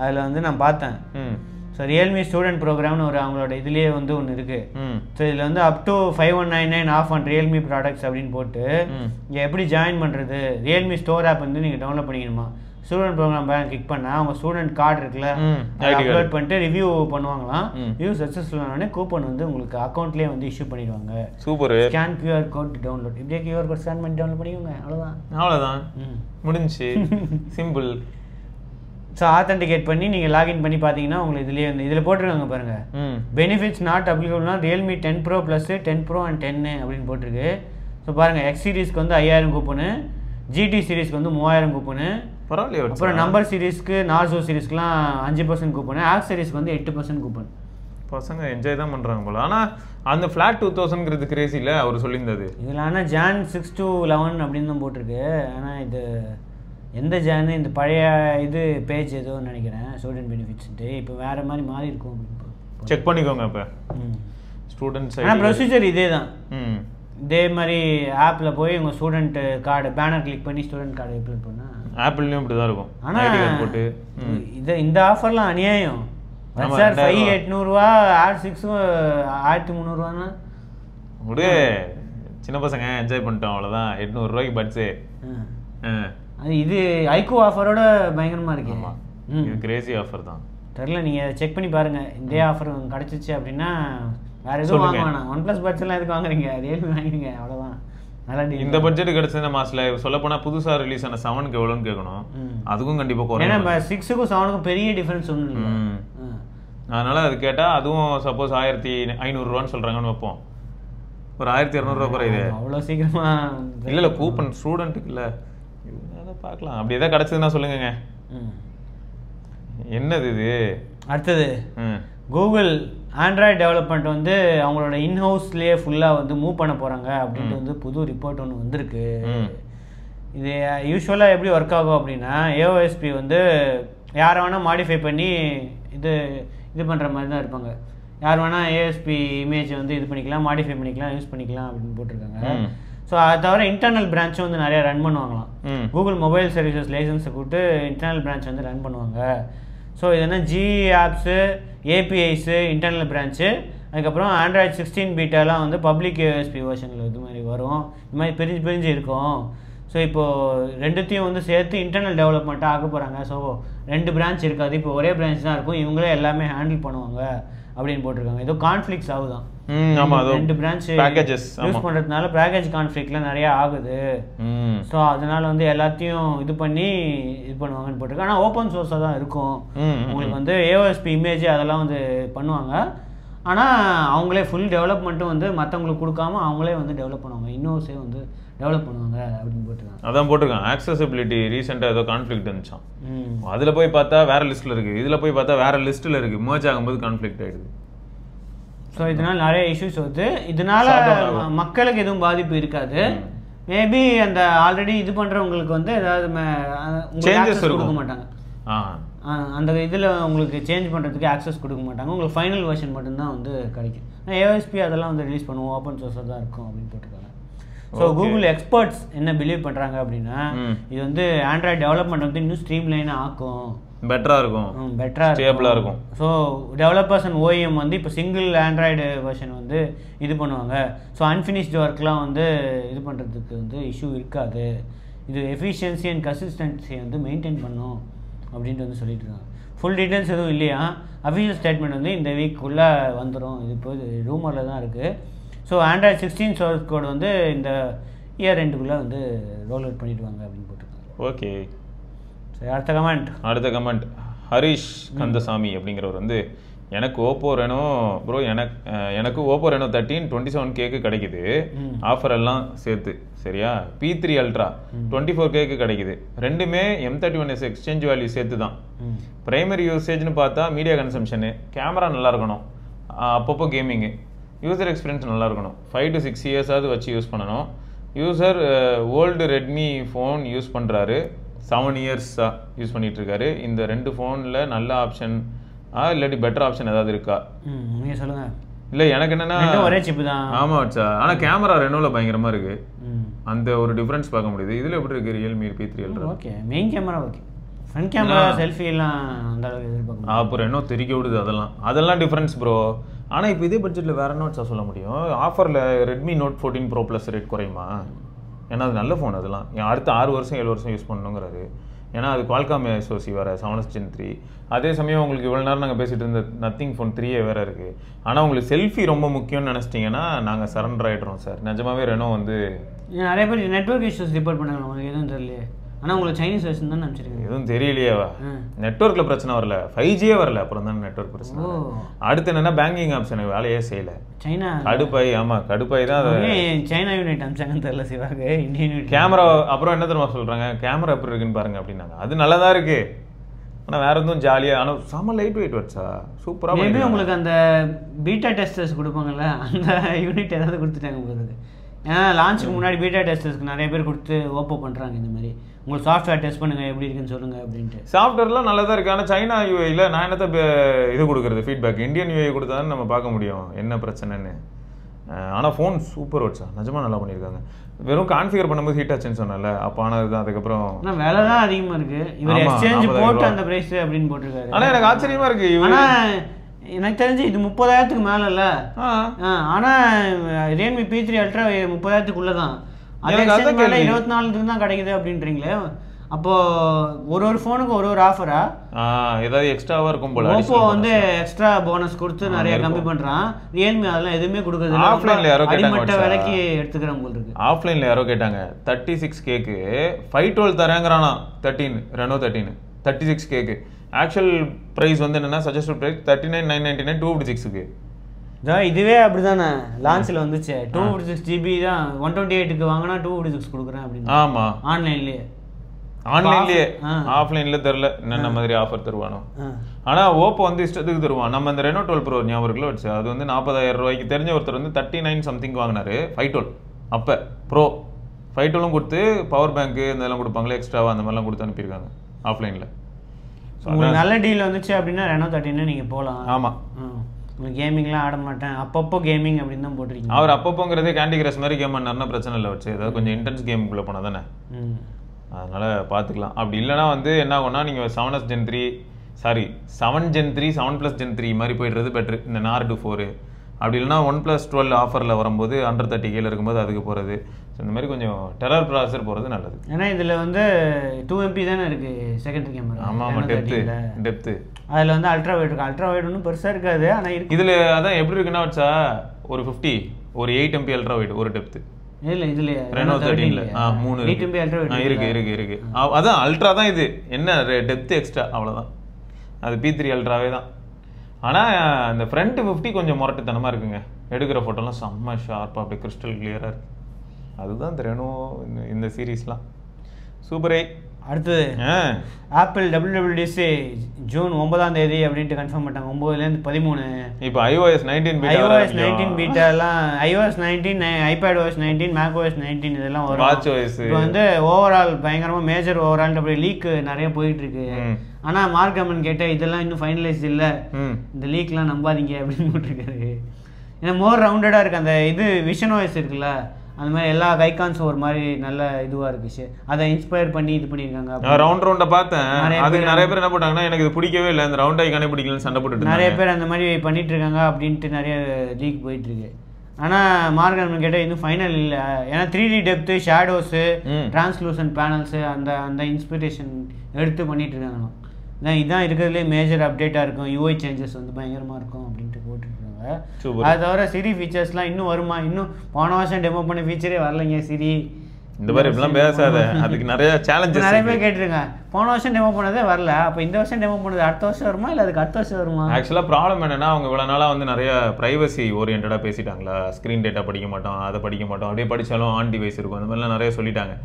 அதில் வந்து நான் பார்த்தேன். ஸோ ரியல்மி ஸ்டூடெண்ட் ப்ரோக்ராம்னு ஒரு அவங்களோட இதுலேயே வந்து ஒன்று இருக்குது. ஸோ இதில் வந்து up to 5199 off on Realme products அப்படின்னு போட்டு இங்கே எப்படி ஜாயின் பண்ணுறது, ரியல்மி ஸ்டோர் ஆப் வந்து நீங்கள் டவுன்லோட் பண்ணிக்கணுமா. ஸ்டூடெண்ட் ப்ரோக்ராம் கிளிக் பண்ணால் அவங்க ஸ்டூடெண்ட் கார்டு இருக்குல்ல அப்லோட் பண்ணிட்டு ரிவ்யூ பண்ணுவாங்களாம். ரிவ்யூ சக்ஸஸ்ஃபுல் ஆனோடனே கூப்பன் வந்து உங்களுக்கு அக்கௌண்ட்லேயே வந்து இஷ்யூ பண்ணிடுவாங்க. Super. Scan QR code download, இப்படியே QR கோட் ஸ்கேன் பண்ணி டவுன்லோட் பண்ணிக்கோங்க, அவ்வளோதான் முடிஞ்சு. சிம்பிள். ஸோ ஆத்தென்டிகேட் பண்ணி நீங்கள் லாகின் பண்ணி பார்த்தீங்கன்னா உங்களுக்கு இதுலேயே வந்து இதில் போட்டிருக்காங்க பாருங்கள், benefits not அப்ளிகபிள்னா Realme 10 Pro +, 10 Pro and 10 அப்படின்னு போட்டிருக்கு. ஸோ பாருங்கள், X சீரீஸ்க்கு வந்து 5000 கூப்பனு, GT சீரீஸ்க்கு வந்து 3000 கூப்பனு, பரவாயில்லையே. அப்புறம் நம்பர் சீரீஸ்க்கு நார்சோ சீரீஸ்க்குலாம் 5% கூப்பனு, ஆக்ஸ் சீரீஸ்க்கு வந்து 8% கூப்பன். பசங்க என்ஜாய் தான் பண்ணுறாங்க போல. ஆனால் அந்த ஃப்ளாட் 2000ங்கிறது கிரேசியில் அவர் சொல்லியிருந்தது. இதில் ஆனால் Jan 6 to 11 அப்படின்னு தான் போட்டிருக்கு. ஆனால் இது எந்த ஜானு இந்த பழைய இது பேஜ் ஏதோ நினைக்கிறேன் ஸ்டூடெண்ட் பெனிஃபிட்ஸ்ட்டு இப்போ வேறு மாதிரி மாறி இருக்கும் அப்படின்னு செக் பண்ணிக்கோங்க. இப்போ ஸ்டூடெண்ட்ஸ் ஆனால் ப்ரொசீஜர் இதே தான். இதே மாதிரி ஆப்பில் போய் உங்கள் ஸ்டூடெண்ட் கார்டு பேனர் கிளிக் பண்ணி ஸ்டூடெண்ட் கார்டு அப்லோட் பண்ணால் ஆப்பிள்லேயும் இப்படி தான் இருக்கும். ஆனால் போட்டு இந்த ஆஃபர்லாம் அநியாயம். சார் 5800 ஆர் 6 1300 விடு, சின்ன பசங்க என்ஜாய் பண்ணிட்டோம் அவ்வளோதான். 800 ரூபாய்க்கு பட்ஸு. அது இது ஐகோ ஆஃபரோட பயங்கரமாக இருக்கு. இது கிரேசி ஆஃபர் தான். தெரில, நீங்கள் செக் பண்ணி பாருங்கள். இதே ஆஃபர் கிடச்சிச்சு அப்படின்னா வேறு எதுவும் வாங்க வேணாம். ஒன் ப்ளஸ் பட்ஜெட்லாம் எதுக்கு வாங்குறீங்க, ரியல்மி வாங்கிடுங்க, அவ்வளோதான். நல்லா இந்த பட்ஜெட் கிடச்சது மாசில் சொல்லப்போனால் புதுசாக ரிலீஸ் ஆன 7க்கு எவ்வளோன்னு கேட்கணும். அதுக்கும் கண்டிப்பாக குறையும். ஏன்னா 6க்கும் 7க்கும் பெரிய டிஃப்ரென்ஸ் ஒன்றும் இல்லை. அதனால் அது கேட்டால் அதுவும் சப்போஸ் 1500 சொல்கிறாங்கன்னு வைப்போம், ஒரு 1200 குறையுது. அவ்வளோ சீக்கிரமாக இல்லை கூப்பன் ஸ்டூடெண்ட்டுக்கு இல்லை, பார்க்கலாம். அப்படி எதாவது கிடச்சதுன்னா சொல்லுங்க. என்னது இது? அடுத்தது கூகுள் ஆண்ட்ராய்டு டெவலப்மெண்ட் வந்து அவங்களோட இன்ஹவுஸ்லேயே ஃபுல்லாக வந்து மூவ் பண்ண போகிறாங்க அப்படின்ட்டு வந்து புது ரிப்போர்ட் ஒன்று வந்திருக்கு. இது யூஸ்வலாக எப்படி ஒர்க் ஆகும் அப்படின்னா, ஏஓஎஸ்பி வந்து யாரை வேணால் மாடிஃபை பண்ணி இது பண்ணுற மாதிரி தான் இருப்பாங்க. யார் வேணால் ஏஎஸ்பி இமேஜை வந்து இது பண்ணிக்கலாம், மாடிஃபை பண்ணிக்கலாம், யூஸ் பண்ணிக்கலாம் அப்படின்னு போட்டிருக்காங்க. ஸோ அதை தவிர இன்டர்னல் பிரான்ச்சும் வந்து நிறையா ரன் பண்ணுவாங்களாம். கூகுள் மொபைல் சர்வீசஸ் லைசன்ஸை கூப்பிட்டு இன்டர்னல் பிரான்ச் வந்து ரன் பண்ணுவாங்க. ஸோ இது என்ன ஜிஇ ஆப்ஸு, ஏபிஐஸு, இன்டர்னல் பிரான்ச்சு, அதுக்கப்புறம் ஆண்ட்ராய்டு 16 பீட்டாலாம் வந்து பப்ளிக் ஏஎஸ்பி வெர்ஷனில் இது மாதிரி வரும். இது மாதிரி பிரிஞ்சு இருக்கும். ஸோ இப்போது ரெண்டுத்தையும் வந்து சேர்த்து இன்டர்னல் டெவலப்மெண்ட்டாக ஆக்க போகிறாங்க. ஸோ 2 பிரான்ச் இருக்காது, இப்போ ஒரே பிரான்ச் தான் இருக்கும், இவங்களே எல்லாமே ஹேண்டில் பண்ணுவாங்க அப்படின்னு போட்டிருக்காங்க. ஏதோ கான்ஃப்ளிக்ஸ் ஆகுதான். 2 பிரான்ச் யூஸ் பண்ணுறதுனால பேக்கேஜ் கான்ஃப்ளிக்ட்லாம் நிறையா ஆகுது. ஸோ அதனால வந்து எல்லாத்தையும் இது பண்ணுவாங்கன்னு போட்டிருக்காங்க. ஆனால் ஓப்பன் சோர்ஸாக தான் இருக்கும். உங்களுக்கு வந்து ஏஓஎஸ்பி இமேஜ் அதெல்லாம் வந்து பண்ணுவாங்க. ஆனால் அவங்களே ஃபுல் டெவலப்மெண்ட்டும் வந்து மற்றவங்களுக்கு கொடுக்காம அவங்களே வந்து டெவலப் பண்ணுவாங்க, இன்னோஸே வந்து டெவலப் பண்ணுவாங்க அப்படின்னு போட்டிருக்காங்க. அதான் போட்டிருக்காங்க. ஆக்சசிபிலிட்டி ரீசெண்டாக ஏதோ கான்ஃப்ளிக்ட் இருந்துச்சான், அதில் போய் பார்த்தா வேற லிஸ்ட்டில் இருக்குது, இதில் போய் பார்த்தா வேற லிஸ்ட்டில் இருக்குது, மர்ஜ் ஆகும்போது கான்ஃப்ளிக்ட் ஆகிடுது. ஸோ இதனால் நிறைய இஷ்யூஸ் வருது. இதனால மக்களுக்கு எதுவும் பாதிப்பு இருக்காது. மேபி அந்த ஆல்ரெடி இது பண்ணுறவங்களுக்கு வந்து ஏதாவது கொடுக்க மாட்டாங்க. அந்த இதில் உங்களுக்கு சேஞ்ச் பண்ணுறதுக்கு ஆக்சஸ் கொடுக்க மாட்டாங்க. உங்களுக்கு ஃபைனல் வெர்ஷன் மட்டும்தான் வந்து கிடைக்கும். ஏஓஎஸ்பி அதெல்லாம் வந்து ரிலீஸ் பண்ணுவோம், ஓப்பன் சோர்ஸாக தான் இருக்கும் அப்படின்னு போட்டிருக்காங்க. ஸோ கூகுள் எக்ஸ்பர்ட்ஸ் என்ன பிலீவ் பண்ணுறாங்க அப்படின்னா, இது வந்து ஆண்ட்ராய்டு டெவலப்மெண்ட் வந்து இன்னும் ஸ்ட்ரீம்லைனாக ஆக்கும், பெட்டராக இருக்கும், ஸ்டேபிளாக இருக்கும். ஸோ டெவலப்பர்ஸ் அண்ட் ஓஎம் வந்து இப்போ சிங்கிள் ஆண்ட்ராய்டு வெர்ஷன் வந்து இது பண்ணுவாங்க. ஸோ அன்ஃபினிஷ்டு ஒர்க்லாம் வந்து இது பண்ணுறதுக்கு வந்து இஷ்யூ இருக்காது. இது எஃபிஷியன்சி அண்ட் கன்சிஸ்டன்சியை வந்து மெயின்டைன் பண்ணும் அப்படின்ட்டு வந்து சொல்லிட்டு இருக்காங்க. ஃபுல் டீட்டெயில்ஸ் எதுவும் இல்லையா. அஃபிஷியல் ஸ்டேட்மெண்ட் வந்து இந்த வீக்குள்ளே வந்துடும். இது இப்போ ரூமரில் தான் இருக்குது. ஸோ ஆண்ட்ராய்டு 16 சோர்ஸ் கோட் வந்து இந்த இயர் எண்டுக்குள்ளே வந்து ரோல் அவுட் பண்ணிடுவாங்க அப்படின்னு போட்டிருக்காங்க. ஓகே, சரி அடுத்த கமெண்ட் ஹரிஷ் கந்தசாமி அப்படிங்கிறவர் வந்து, எனக்கு ஓப்போ ரெனோ ப்ரோ எனக்கு ஓப்போ ரெனோ 13 27K கிடைக்குது, ஆஃபர் எல்லாம் சேர்த்து சரியா. P3 அல்ட்ரா 24K கிடைக்குது, ரெண்டுமே M31s எக்ஸ்சேஞ்ச் வேல்யூ சேர்த்து தான். ப்ரைமரி யூசேஜ்னு பார்த்தா மீடியா கன்சம்ஷனு, கேமரா நல்லா இருக்கணும், அப்பப்போ கேமிங்கு, யூசர் எக்ஸ்பீரியன்ஸ் நல்லா இருக்கணும், 5 to 6 இயர்ஸாவது வச்சு யூஸ் பண்ணணும். User old Redmi phone use பண்ணுறாரு, 7 இயர்ஸாக யூஸ் பண்ணிகிட்டு இருக்காரு. இந்த 2 ஃபோனில் நல்ல ஆப்ஷன் இல்லாட்டி பெட்டர் ஆப்ஷன் ஏதாவது இருக்கா? நீங்கள் சொல்லுங்கள். இல்லை எனக்கு என்னென்னா ஒரே சிப்பு தான். ஆமாம் வச்சா, ஆனால் கேமரா ரெனோவில் பயங்கரமாக இருக்குது, அந்த ஒரு டிஃப்ரென்ஸ் பார்க்க முடியுது. இதில் எப்படி இருக்குது Realme P3 ultra? Okay, main camera okay, front camera selfie எல்லாம் அந்த அளவுக்கு எதிர்பார்க்க. அப்புறம் என்ன தெரிக்க விடுது, அதெல்லாம் டிஃப்ரென்ஸ் ப்ரோ. ஆனால் இப்போ இதே பட்ஜெட்டில் வேறு நோட்ஸாக சொல்ல முடியும். ஆஃபரில் Redmi Note 14 pro plus rate குறையுமா? ஏன்னா அது நல்ல ஃபோன், அதெல்லாம் அடுத்த 6 வருஷம் 7 வருஷம் யூஸ் பண்ணணுங்கிறாரு. ஏன்னா அது குவால்காம் SoC வேறு 7th Gen 3. அதே சமயம் உங்களுக்கு இவ்வளோ நேரம் நாங்கள் பேசிகிட்டு இருந்த நத்திங் ஃபோன் 3A வேறு இருக்குது. ஆனால் உங்களுக்கு செல்ஃபி ரொம்ப முக்கியம்னு நினச்சிட்டிங்கன்னா நாங்கள் சரண்டர் ஆகிடுறோம் சார். நிஜமாவே ரெனோ வந்து நிறைய பேர் நெட்வொர்க் இஷ்யூஸ் ரிப்போர்ட் பண்ணாங்க, உங்களுக்கு எதுவும் தெரியலையே. ஆனால் உங்களுக்கு சைனீஸ் வெர்ஷன் தான் நினச்சிருக்கேன். எதுவும் தெரியலையேவா? நெட்வொர்க்கில் பிரச்சனை வரல, 5G வரல, அப்புறம் தான் நெட்வொர்க் பிரச்சனை. அடுத்து என்னென்னா பேங்கிங் ஆப்ஷன் வேலையே செய்யலை, சைனா கடுப்பாய். ஆமாம் கடுப்பாய் தான். சைனா யூனிட் அம்சாங்கன்னு தெரியல சிவாங்க. இந்தியன் யூனிட் கேமரா அப்புறம் என்ன தெரியுமா சொல்கிறாங்க, கேமரா எப்படி இருக்குன்னு பாருங்க அப்படின்னாங்க. அது நல்லா தான் இருக்குது, ஆனால் வேறு எதுவும் ஜாலியாக, ஆனால் செம்ம லைட் வெயிட் வச்சா சூப்பராக. மேபி உங்களுக்கு அந்த பீட்டா டெஸ்டர்ஸ் கொடுப்பாங்கல்ல, அந்த யூனிட் ஏதாவது கொடுத்துட்டாங்க உங்களுக்கு. ஏன்னா லான்ச்சுக்கு முன்னாடி பீட்டா டெஸ்டர்ஸ்க்கு நிறைய பேர் கொடுத்து ஓப்போ பண்ணுறாங்க. இந்த மாதிரி உங்களுக்கு சாஃப்ட்வேர் டெஸ்ட் பண்ணுங்கள் எப்படி இருக்குன்னு சொல்லுங்கள் அப்படின்ட்டு. சாஃப்ட்வேர்லாம் நல்லா தான் இருக்குது. ஆனால் சைனா யூஐயில் நான் என்னத்தை இது கொடுக்குறது ஃபீட்பேக், இந்தியன் யூஐ கொடுத்தாதான் நம்ம பார்க்க முடியும் என்ன பிரச்சனைன்னு. ஆனால் ஃபோன் சூப்பர் வச்சா, நிஜமாக நல்லா பண்ணியிருக்காங்க. வெறும் கான்ஃபிகர் பண்ணும்போது ஹீட் ஆச்சுன்னு சொன்னால, அப்போ ஆனது தான். அதுக்கப்புறம் விலை தான் அதிகமாக இருக்குது. இவர் எக்ஸ்சேஞ்ச் போட்டு அந்த ப்ரைஸ் அப்படின்னு போட்டிருக்காரு. ஆனால் எனக்கு ஆச்சரியமாக இருக்குது. ஆனால் எனக்கு தெரிஞ்சு இது 30,000க்கு மேலே இல்லை. ஆனால் ரியல்மி P3 அல்ட்ரா 30,000க்குள்ளே தான். அது 24 தான் கிடைக்குது அப்படின்றீங்களே. அப்போது ஒரு ஃபோனுக்கு ஒரு ஆஃபரா ஏதாவது எக்ஸ்ட்ராவாக இருக்கும் போல. ஓப்போ வந்து எக்ஸ்ட்ரா போனஸ் கொடுத்து நிறைய கம்மி பண்ணுறான். ரியல்மி அதெல்லாம் எதுவுமே கொடுக்குறது. ஆஃப்லைனில் யாரோ அடிமட்ட விலைக்கு எடுத்துக்கிறேன் போல் இருக்கு. ஆஃப்லைனில் யாரோ கேட்டாங்க 36Kக்கு 512 தரேங்கிறானா. 13 ரெனோ 13 36Kக்கு. ஆக்சுவல் ப்ரைஸ் வந்து என்னன்னா சஜஸ்டட் ப்ரைஸ் 39,999 256க்கு. இதுவே அப்படிதானே லான்ச்சில் வந்துச்சு. 256 GB தான் 128க்கு வாங்கினா 256 கொடுக்குறேன் அப்படின்னு. ஆமாம், ஆன்லைன்லேயே ஆஃப்லைனில் தெரில என்னென்ன மாதிரி ஆஃபர் தருவானோ. ஆனால் ஓப்போ வந்து இஷ்டத்துக்கு தருவான். நம்ம இந்த ரெனோ 12 ப்ரோ ஞாபகம் வச்சு அது வந்து 40,000 ரூபாய்க்கு தெரிஞ்ச ஒருத்தர் வந்து 39 சம்திங் வாங்கினாரு 512. அப்போ ப்ரோ 512 கொடுத்து பவர் பேங்க்கு இதெல்லாம் கொடுப்பாங்களே எக்ஸ்ட்ராவாக அந்த மாதிரிலாம் கொடுத்து அனுப்பியிருக்காங்க ஆஃப்லைனில். உங்களுக்கு நல்ல டீல் வந்துச்சு அப்படின்னா ரெனோ 13 நீங்கள் போகலாம். ஆமாம், கேமிங்லாம் ஆட மாட்டேன் அப்பப்போ கேமிங் அப்படின்னு தான் போட்டிருக்கீங்க. அவர் அப்பப்போங்கிறதே கேண்டி கிரஷ் மாதிரி கேம் பண்ணாருன்னா பிரச்சனை இல்லை வச்சு ஏதாவது கொஞ்சம் இன்டென்ஸ் கேமுக்குள்ளே போனால் தானே. அதனால் பார்த்துக்கலாம். அப்படி இல்லைனா வந்து என்ன ஆகும்னா நீங்கள் 7 Gen 3 7 Gen 3 மாதிரி போய்டுறது பெட்ரு. இந்த நார்டு 4 அப்படி இல்லைனா 1+12 ஆஃபரில் வரும்போது 130K இருக்கும்போது அதுக்கு போகிறது. ஸோ இந்த மாதிரி கொஞ்சம் டெரர் ப்ராசஸர் போகிறது நல்லது. ஏன்னா இதில் வந்து 2 MP தானே இருக்குது செகண்டரி கேமரா. ஆமாம், டெப்த்து அதில் வந்து அல்ட்ரா வைட் இருக்குது. அல்ட்ரா வைட் ஒன்றும் பெருசாக இருக்காது. ஆனால் இருக்கு இதில் அதான் எப்படி இருக்குன்னா வச்சா ஒரு 50 ஒரு 8 MP அல்ட்ரா வைட் ஒரு டெப்த்து இல்லை இதில் ரெனோ 13ல 3 8 MP அல்ட்ரா வைட் இருக்கு. அதான் அல்ட்ரா தான் இது. என்ன டெப்த்து எக்ஸ்ட்ரா அவ்வளோதான். அது P3 அல்ட்ராவே தான். ஆனால் அந்த ஃப்ரண்ட் 50 கொஞ்சம் முரட்டுத்தனமாக இருக்குங்க. எடுக்கிற ஃபோட்டோலாம் செம்ம ஷார்ப்பாக அப்படியே கிறிஸ்டல் கிளியராக இருக்குது. அதுதான் இந்த ரெனோ இந்த சீரீஸ்லாம் சூப்பரே. அடுத்தது ஆப்பிள் WWDC ஜூன் 9ஆம் தேதி அப்படின்ட்டு கன்ஃபார்ம் பண்ணிட்டாங்க. 9லேருந்து 13. இப்போ iOS 19 பீட்டாலாம் iOS 19 iPadOS 19 macOS 19 இதெல்லாம் வரும். WatchOS இப்போ வந்து ஓவரால் பயங்கரமாக மேஜர் ஓவரால் அப்படி லீக் நிறைய போயிட்டு இருக்கு. ஆனால் மார்க் அமன் கேட்டால் இதெல்லாம் இன்னும் ஃபைனலைஸ் இல்லை, இந்த லீக்லாம் நம்பாதீங்க அப்படின்னு போட்டிருக்காரு. ஏன்னா மோர் ரவுண்டடாக இருக்குது. அந்த இது விஷன் வாய்ஸ் இருக்குல்ல அந்த மாதிரி எல்லா ஐகான்ஸும் ஒரு மாதிரி நல்ல இதுவாக இருந்துச்சு. அதை இன்ஸ்பயர் பண்ணி இது பண்ணியிருக்காங்க. ரவுண்டை பார்த்தேன். அதுக்கு நிறைய பேர் என்ன போட்டாங்கன்னா எனக்கு இது பிடிக்கவே இல்லை, இந்த ரவுண்ட் ஐகானே பிடிக்கலன்னு சண்டை போட்டு நிறைய பேர் அந்த மாதிரி பண்ணிட்டு இருக்காங்க அப்படின்ட்டு நிறைய லீக் போயிட்டு இருக்கு. ஆனால் மார்கன் கேட்டால் இன்னும் ஃபைனல் இல்லை. ஏன்னா 3D depth shadows translucent panels அந்த அந்த இன்ஸ்பிரேஷன் எடுத்து பண்ணிட்டு இருக்காங்க. இதான் இருக்கிறதுலே மேஜர் அப்டேட்டாக இருக்கும். UI சேஞ்சஸ் வந்து பயங்கரமாக இருக்கும் அப்படின்ட்டு போட்டுருக்காங்க. அது தவிர சிரி ஃபீச்சர்ஸ்லாம் இன்னும் வருமா? இன்னும் போன வருஷம் டெமோ பண்ண ஃபீச்சரே வரலைங்க சிரி. இந்த மாதிரி இப்படிலாம் பேசாத. அதுக்கு நிறைய சேலஞ்சஸ் நிறைய பேர் கேட்டிருங்க. போன வருஷம் டெமோ பண்ணதே வரல, அப்போ இந்த வருஷம் டெமோ பண்ணது அடுத்த வருஷம் வருமா இல்லை அதுக்கு அடுத்த வருஷம் வருமா? ஆக்சுவலாக ப்ராப்ளம் என்னன்னா அவங்க இவ்வளோ நாளாக வந்து நிறைய ப்ரைவசி ஓரியன்டாக பேசிட்டாங்களா. ஸ்க்ரீன் டேட்டா படிக்க மாட்டோம், அதை படிக்க மாட்டோம், அப்படியே படித்தாலும் ஆன் டிவைஸ் இருக்கும், அந்த மாதிரிலாம் நிறைய சொல்லிட்டாங்க.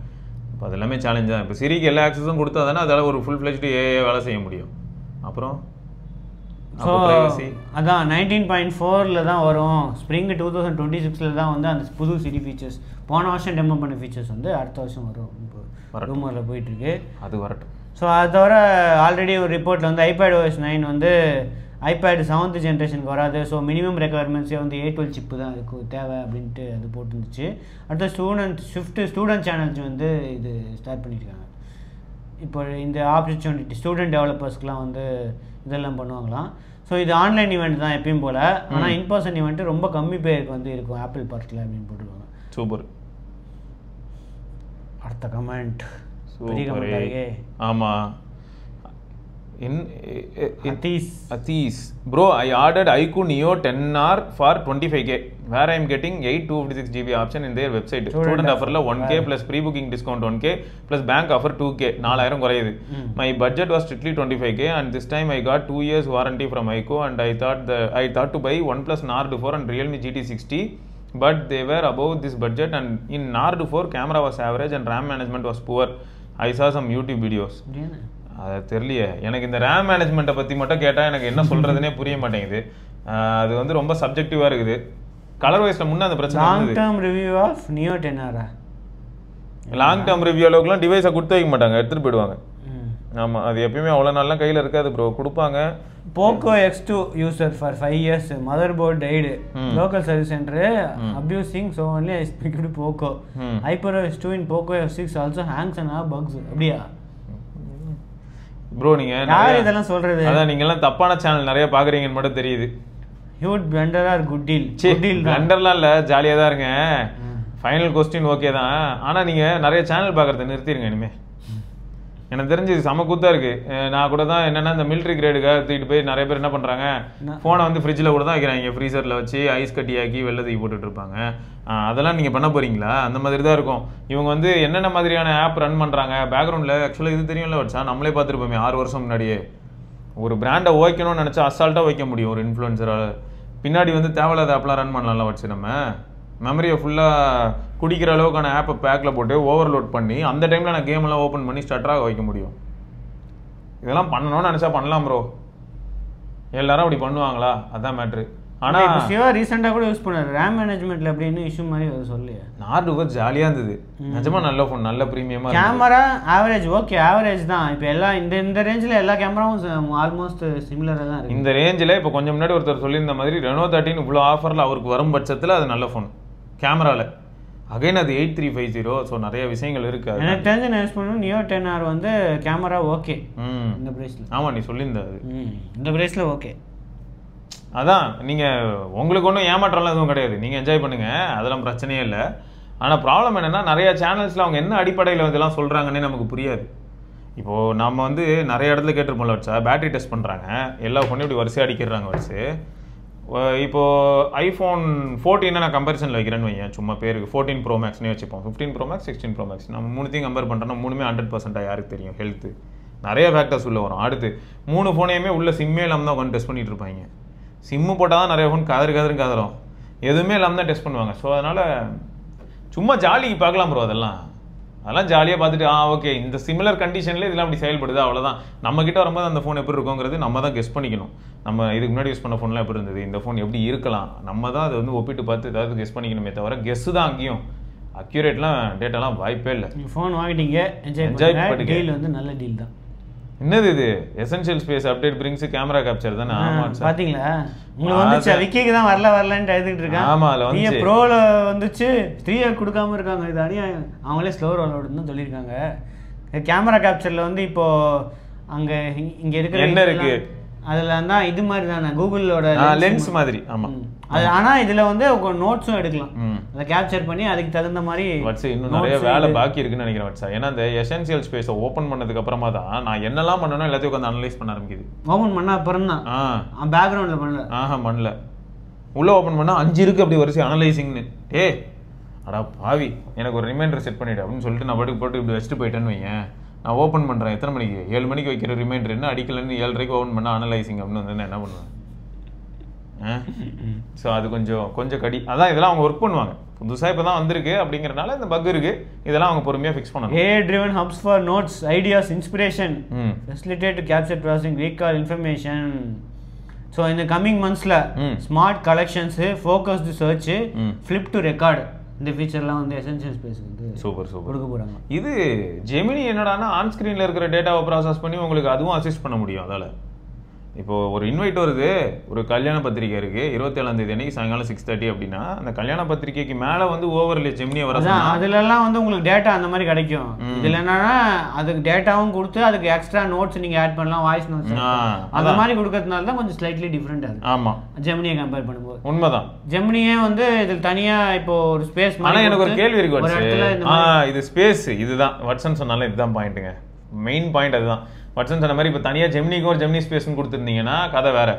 இப்போ அது எல்லாமே சேலஞ்ச் தான். இப்போ சிரிக்கு எல்லா ஆக்சஸும் கொடுத்தா தானே அதால் ஒரு ஃபுல் ஃப்ளெஜ்டு ஏஐ வேலை செய்ய முடியும். அப்புறம் ஸோ அதான் 19.4 தான் வரும். ஸ்ப்ரிங் 2026 தான் வந்து அந்த புது சிரி ஃபீச்சர்ஸ். போன வருஷம் டெமோ பண்ண ஃபீச்சர்ஸ் வந்து அடுத்த வருஷம் வரும். இப்போ ரூமரில் போயிட்டுருக்கு. அது வரட்டும். ஸோ அது தவிர ஆல்ரெடி ஒரு ரிப்போர்ட்டில் வந்து iPadOS 9 வந்து iPad 7th ஜென்ரேஷனுக்கு வராது. ஸோ மினிமம் ரெக்குவயர்மெண்ட்ஸே வந்து A12 சிப்பு தான் அதுக்கு தேவை அப்படின்ட்டு அது போட்டுருந்துச்சு. அடுத்த ஸ்டூடெண்ட் சேனல்ஸ் வந்து இது ஸ்டார்ட் பண்ணியிருக்காங்க. இப்போ இந்த ஆப்பர்ச்சுனிட்டி ஸ்டூடெண்ட் டெவலப்பர்ஸ்க்குலாம் வந்து இதெல்லாம் பண்ணுவாங்களாம். ஸோ இது ஆன்லைன் ஈவெண்ட் தான் எப்பயும் போல். ஆனால் இன்பர்சன் ஈவெண்ட்டு ரொம்ப கம்மி பேருக்கு வந்து இருக்கும் ஆப்பிள் பார்க்கில் அப்படின்னு போட்டுருவாங்க. சூப்பர். அடுத்த கமெண்ட் பெரிய கமெண்ட். ஆமாம். Athis bro, I ordered iQOO Neo 10R for 25K where I am getting 8 256GB option in their website. Student offer la 1K plus pre-booking discount 1K plus bank offer 2K 4000 குறையுது. My budget was strictly 25K and this time I got 2 years warranty from iQOO and I thought to buy OnePlus Nord 4 and Realme GT60 but they were above this budget and in Nord 4 camera was average and RAM management was poor. I saw some YouTube videos. அது தெரியலையே எனக்கு. இந்த RAM மேனேஜ்மெண்ட்டை பற்றி மட்டும் கேட்டால் எனக்கு என்ன சொல்கிறதுனே புரிய மாட்டேங்குது. அது வந்து ரொம்ப சப்ஜெக்டிவாக இருக்குது. கலர் வைஸில் முன்னே அந்த பிரச்சனை. Long term review of Neo 10R. Long term review அளவுக்குலாம் டிவைஸை கொடுத்து வைக்க மாட்டாங்க, எடுத்துகிட்டு போயிடுவாங்க. ஆமாம், அது எப்பயுமே அவ்வளோ நாள்லாம் கையில் இருக்காது ப்ரோ, கொடுப்பாங்க. Poco X2 user for 5 years motherboard died local service centre abusing so only I speak to Poco. HyperOS 2 in Poco F6 also hangs and are bugs. அப்படியா ப்ரோ? நீங்க யார் இதெல்லாம் சொல்றது? அதான் நீங்க எல்லாம் தப்பான சேனல் நிறைய பாக்குறீங்கன்னு மட்டும் தெரியுது. ஹியூட் பிளண்டர் ஆர் குட் டீல்? பிளண்டர்லாம் இல்ல, ஜாலியா தான் இருங்க. ஃபைனல் क्वेश्चन ஓகே தான். ஆனா நீங்க நிறைய சேனல் பாக்குறத நிறுத்திடுங்க இனிமே. எனக்கு தெரிஞ்சு செம கூத்தா இருக்கு. நான் கூட தான் என்னன்னா இந்த மிலிட்ரி கிரேடுக்காக தூக்கிட்டு போய் நிறைய பேர் என்ன பண்றாங்க, ஃபோனை வந்து ஃப்ரிட்ஜில் கூட தான் வைக்கிறாங்க, ஃப்ரீசரில் வச்சு ஐஸ் கட்டியாக்கி வெளில தூக்கி போட்டுட்டு இருப்பாங்க. அதெல்லாம் நீங்கள் பண்ண போறீங்களா? அந்த மாதிரி தான் இருக்கும். இவங்க வந்து என்னென்ன மாதிரியான ஆப் ரன் பண்ணுறாங்க பேக்ரவுண்டில். ஆக்சுவலாக இது தெரியும்ல வச்சா, நம்மளே பார்த்துருப்போமே 6 வருஷம் முன்னாடியே. ஒரு பிராண்டை ஓய்க்கணும்னு நினச்சா அசால்ட்டாக வைக்க முடியும் ஒரு இன்ஃப்ளூயன்சரால். பின்னாடி வந்து தேவையில்லாத ஆப்லாம் ரன் பண்ணலாம்ல வச்சு. நம்ம மெமரியை ஃபுல்லாக குடிக்கிற அளவுக்கான ஆப்பை பேக்கில் போட்டு ஓவர்லோட் பண்ணி அந்த டைமில் நான் கேமெல்லாம் ஓப்பன் பண்ணி ஸ்டட்டராக வைக்க முடியும். இதெல்லாம் பண்ணணும்னு நினச்சா பண்ணலாம் ப்ரோ. எல்லாரும் அப்படி பண்ணுவாங்களா? அதான் மேட்ரு. ஆனால் இப்போ சிவா ரீசெண்டாக கூட யூஸ் பண்ணார் ரேம் மேனேஜ்மெண்ட்டில் அப்படின்னு இஷ்யூ மாதிரி அது சொல்லி. நார்டு ஜாலியாக இருந்தது நிஜமாக. நல்ல ஃபோன், நல்ல ப்ரீமியமாக. கேமரா ஆவரேஜ், ஓகே ஆவரேஜ் தான். இப்போ எல்லாம் இந்த ரேஞ்சில் எல்லா கேமராவும் ஆல்மோஸ்ட் சிமிலராக தான் இருக்குது. இந்த ரேஞ்சில் இப்போ கொஞ்சம் முன்னாடி ஒருத்தர் சொல்லியிருந்த மாதிரி ரெனோ 13 இவ்வளோ ஆஃபரில் அவருக்கு வரும் பட்சத்தில் அது நல்ல ஃபோன் கேமராவில். அகைன் அது 8350. ஸோ நிறைய விஷயங்கள் இருக்குது. எனக்கு தெரிஞ்சு நான் யூஸ் பண்ணணும் நியோ 10R வந்து கேமரா ஓகே இந்த ப்ரைஸில். ஆமாம், நீ சொல்லியிருந்த அது இந்த ப்ரைஸில் ஓகே. அதான் நீங்கள் உங்களுக்கு ஒன்றும் ஏமாற்றம்லாம் எதுவும் கிடையாது, நீங்கள் என்ஜாய் பண்ணுங்கள், அதெல்லாம் பிரச்சனையே இல்லை. ஆனால் ப்ராப்ளம் என்னென்னா நிறைய சேனல்ஸில் அவங்க என்ன அடிப்படையில் இதெல்லாம் சொல்கிறாங்கன்னே நமக்கு புரியாது. இப்போது நம்ம வந்து நிறைய இடத்துல கேட்டிருப்போம்ல வச்சா, பேட்டரி டெஸ்ட் பண்ணுறாங்க, எல்லா ஃபோனையும் இப்படி வரிசையாக அடிக்கிறாங்க வரிசை. இப்போது ஐஃபோன் 14 நான் கம்பேரிசனில் வைக்கிறேன்னு வையேன், சும்மா பேருக்கு 14 Pro Maxனே வச்சுப்போம். 15 Pro Max 16 Pro Max நம்ம மூணுத்தையும் கம்பேர் பண்ணுறோன்னா மூணுமே 100% யாருக்கு தெரியும்? ஹெல்த்து நிறைய ஃபேக்டர்ஸ் உள்ளே வரும். அடுத்து 3 ஃபோனையுமே உள்ள சிம்மே இல்லாமல் தான் உட்காந்து டெஸ்ட் பண்ணிட்டு இருப்பாங்க. சிம்மு போட்டால் தான் நிறைய ஃபோன் கதறும், எதுவுமே இல்லாமல் தான் டெஸ்ட் பண்ணுவாங்க. ஸோ அதனால் சும்மா ஜாலிக்கு பார்க்கலாம் ப்ரோ. அதெல்லாம் ஜாலியாக பார்த்துட்டு ஓகே இந்த சிமிலர் கண்டிஷன்லேயே இதெல்லாம் அப்படி செயல்படுது, அவ்வளோதான். நம்மக்கிட்ட வரும்போது அந்த ஃபோன் எப்படி இருக்குங்கிறது நம்ம தான் கெஸ் பண்ணிக்கணும். நம்ம இதுக்கு முன்னாடி யூஸ் பண்ண ஃபோன்லாம் எப்படி இருந்தது, இந்த ஃபோன் எப்படி இருக்கலாம், நம்ம தான் அதை வந்து ஒப்பிட்டு பார்த்து ஏதாவது கெஸ் பண்ணிக்கணுமே தவிர கெஸ்ஸு தான் அங்கேயும். அக்யூரேட்லாம் டேட்டாலாம் வாய்ப்பே இல்லை. ஃபோன் வாங்கிட்டீங்க, என்ஜாய் பண்ணி. டீல் வந்து நல்ல டீல் தான். என்னது இது? Essential space update brings camera capture தானே? பாத்தீங்களா? உங்களுக்கு வந்துச்சு, விக்கிக்கு தான் வரலன்னு எழுதிட்டு இருக்காங்க. ஆமா, அதுல வந்து ப்ரோல வந்துச்சு, 3 கொடுக்காம இருக்காங்க. இது அநியாயம். அவங்களே ஸ்லோ ரோல் தான் சொல்லியிருக்காங்க. கேமரா கேப்சர்ல வந்து இப்போ அங்க இங்க இருக்கிற என்ன இருக்கு அதுல தான் இது மாதிரி தானே கூகுளோட லென்ஸ் மாதிரி. ஆமா, அது ஆனா இதுல வந்து நோட்ஸும் எடுக்கலாம், அதை கேப்சர் பண்ணி அதுக்கு தகுந்த மாதிரி. இன்னும் நிறைய வேலை பாக்கி இருக்குன்னு நினைக்கிறேன் வட்சா. ஏன்னா இந்த எசென்சியல் ஸ்பேஸை ஓப்பன் பண்ணதுக்கு அப்புறமா தான் நான் என்னெல்லாம் பண்ணணும் எல்லாத்தையும் உட்காந்து அனலைஸ் பண்ண ஆரம்பிக்குது. ஓப்பன் பண்ண அப்புறம் தான் பேக்ரவுண்ட்ல பண்ணல. உள்ள ஓப்பன் பண்ணா 5 இருக்கு அப்படி வரிசை அனலைசிங்னு. அடா பாவி, எனக்கு ஒரு ரிமைண்டர் செட் பண்ணிடு அப்படின்னு சொல்லிட்டு நான் பாட்டுக்கு போட்டு இப்படி வச்சுட்டு போயிட்டேன்னு வையேன். நான் ஓப்பன் பண்ணுறேன் எத்தனை மணிக்கு? 7 மணிக்கு வைக்கிற ரிமைண்டர் என்ன அடிக்கலன்னு 7:30 ஓப்பன் பண்ணால் அனலைசிங் அப்படின்னு வந்து நான் என்ன பண்ணுவேன்? ஸோ அது கொஞ்சம் கடி. அதான் இதெல்லாம் அவங்க ஒர்க் பண்ணுவாங்க. புதுசாக இப்போ தான் வந்திருக்கு அப்படிங்கிறனால இந்த பக் இருக்குது, இதெல்லாம் அவங்க பொறுமையாக ஃபிக்ஸ் பண்ணணும். AI driven hubs for notes, ideas, inspiration, facilitate to capture, processing, recall information. So இந்த கம்மிங் மந்த்ஸில் smart collections, focused search, flip to record, இந்த ஃபீச்சர்லாம் வந்து எசென்ஷியல் ஸ்பேஸ் வந்து சூப்பர் கொடுக்க போகிறாங்க. இது ஜெமினி என்னடானா ஆன் ஸ்க்ரீனில் இருக்கிற டேட்டாவை ப்ராசஸ் பண்ணி உங்களுக்கு அதுவும் அசிஸ்ட் பண்ண முடியும். அதால் இப்போது ஒரு இன்வைட் வருது, ஒரு கல்யாண பத்திரிக்கை இருக்குது 27ஆம் தேதி அன்னைக்கு சாயங்காலம் 6:30 அப்படின்னா அந்த கல்யாண பத்திரிக்கைக்கு மேலே வந்து ஓவர்லே ஜெமினியை வர அதுலலாம் வந்து உங்களுக்கு டேட்டா அந்த மாதிரி கிடைக்கும். இதில் என்னன்னா அதுக்கு டேட்டாவும் கொடுத்து அதுக்கு எக்ஸ்ட்ரா நோட்ஸ் நீங்கள் ஆட் பண்ணலாம், வாய்ஸ் நோட்ஸ் அந்த மாதிரி கொடுக்கறதுனால தான் கொஞ்சம் ஸ்லைட்லி டிஃப்ரெண்ட் ஆகுது. ஆமாம், ஜெமினியை கம்பேர் பண்ணும்போது உண்மைதான். ஜெமினியே வந்து இதில் தனியாக இப்போ ஒரு ஸ்பேஸ். ஆனால் எனக்கு ஒரு கேள்வி இருக்கு, இது ஸ்பேஸ் இதுதான் வாட்சன் சொன்னாலும் இதுதான் பாயிண்ட்டுங்க, மெயின் பாயிண்ட் அதுதான். வாட்சன் சொன்ன மாதிரி இப்போ தனியாக ஜெமினிக்கு ஒரு ஜெமினி ஸ்பேஸ்ன்னு கொடுத்துருந்தீங்கன்னா கதை வேற.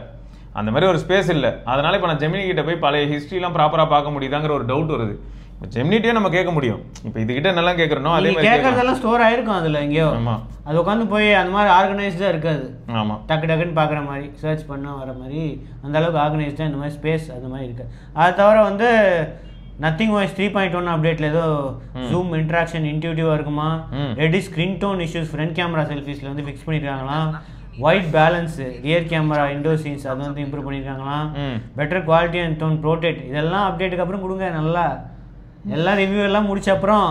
அந்த மாதிரி ஒரு ஸ்பேஸ் இல்லை. அதனால இப்போ நான் ஜெமினி கிட்ட போய் பழைய ஹிஸ்ட்ரிலாம் ப்ராப்பராக பார்க்க முடியுதாங்கிற ஒரு டவுட் வருது. இப்போ ஜெமினிட்டே நம்ம கேட்க முடியும். இப்போ இதுகிட்ட நல்லா கேட்குறோம், அதே மாதிரி கேட்கறதெல்லாம் ஸ்டோர் ஆயிருக்கும் அதில் எங்கேயோ. ஆமாம், அது உட்காந்து போய் அந்த மாதிரி ஆர்கனைஸ்டாக இருக்காது. ஆமாம், டக்குன்னு பார்க்குற மாதிரி சர்ச் பண்ண வர மாதிரி அந்த அளவுக்கு ஆர்கனைஸ்டாக இந்த மாதிரி ஸ்பேஸ் அந்த மாதிரி இருக்குது. அது தவிர வந்து நத்திங் வாய்ஸ் 3.1 அப்டேட்ல ஏதோ ஜூம் இன்ட்ராக்ஷன் இன்ட்யூட்டிவா இருக்குமா, ready screen tone issues front camera செல்ஃபீஸ்ல வந்து ஃபிக்ஸ் பண்ணிருக்காங்களாம், white balance rear camera indoor scenes அது வந்து இம்ப்ரூவ் பண்ணியிருக்காங்களாம், better quality and tone protect இதெல்லாம் அப்டேட்டுக்கு அப்புறம் கொடுங்க. நல்லா எல்லாம் ரிவ்யூ எல்லாம் முடிச்ச அப்புறம்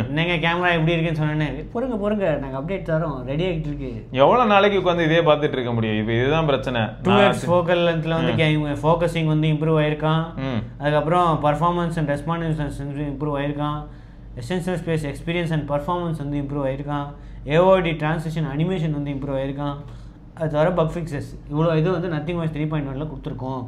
என்னங்க கேமரா எப்படி இருக்குன்னு சொன்னேன், பொறுங்க நாங்கள் அப்டேட் தரோம், ரெடி ஆகிட்டு இருக்கு. எவ்வளோ நாளைக்கு உட்காந்து இதே பார்த்துட்டு இருக்க முடியும்? இப்போ இதுதான் பிரச்சனை. 2x ஃபோக்கல் லென்த்ல வந்து ஃபோக்கஸிங் வந்து இம்ப்ரூவ் ஆயிருக்கான். அதுக்கப்புறம் பர்ஃபார்மன்ஸ் அண்ட் ரெஸ்பான்சிவ்னஸ் இம்ப்ரூவ் ஆயிருக்கான். Essential space experience and performance வந்து இம்ப்ரூவ் ஆயிருக்கான். AOD டிரான்சிஷன் அனிமேஷன் வந்து இம்ப்ரூவ் ஆயிருக்கான். அது தவிர பக் ஃபிக்ஸஸ் இவ்வளோ இது வந்து நத்திங் வாய்ஸ் 3.1ல கொடுத்துருக்கோம்.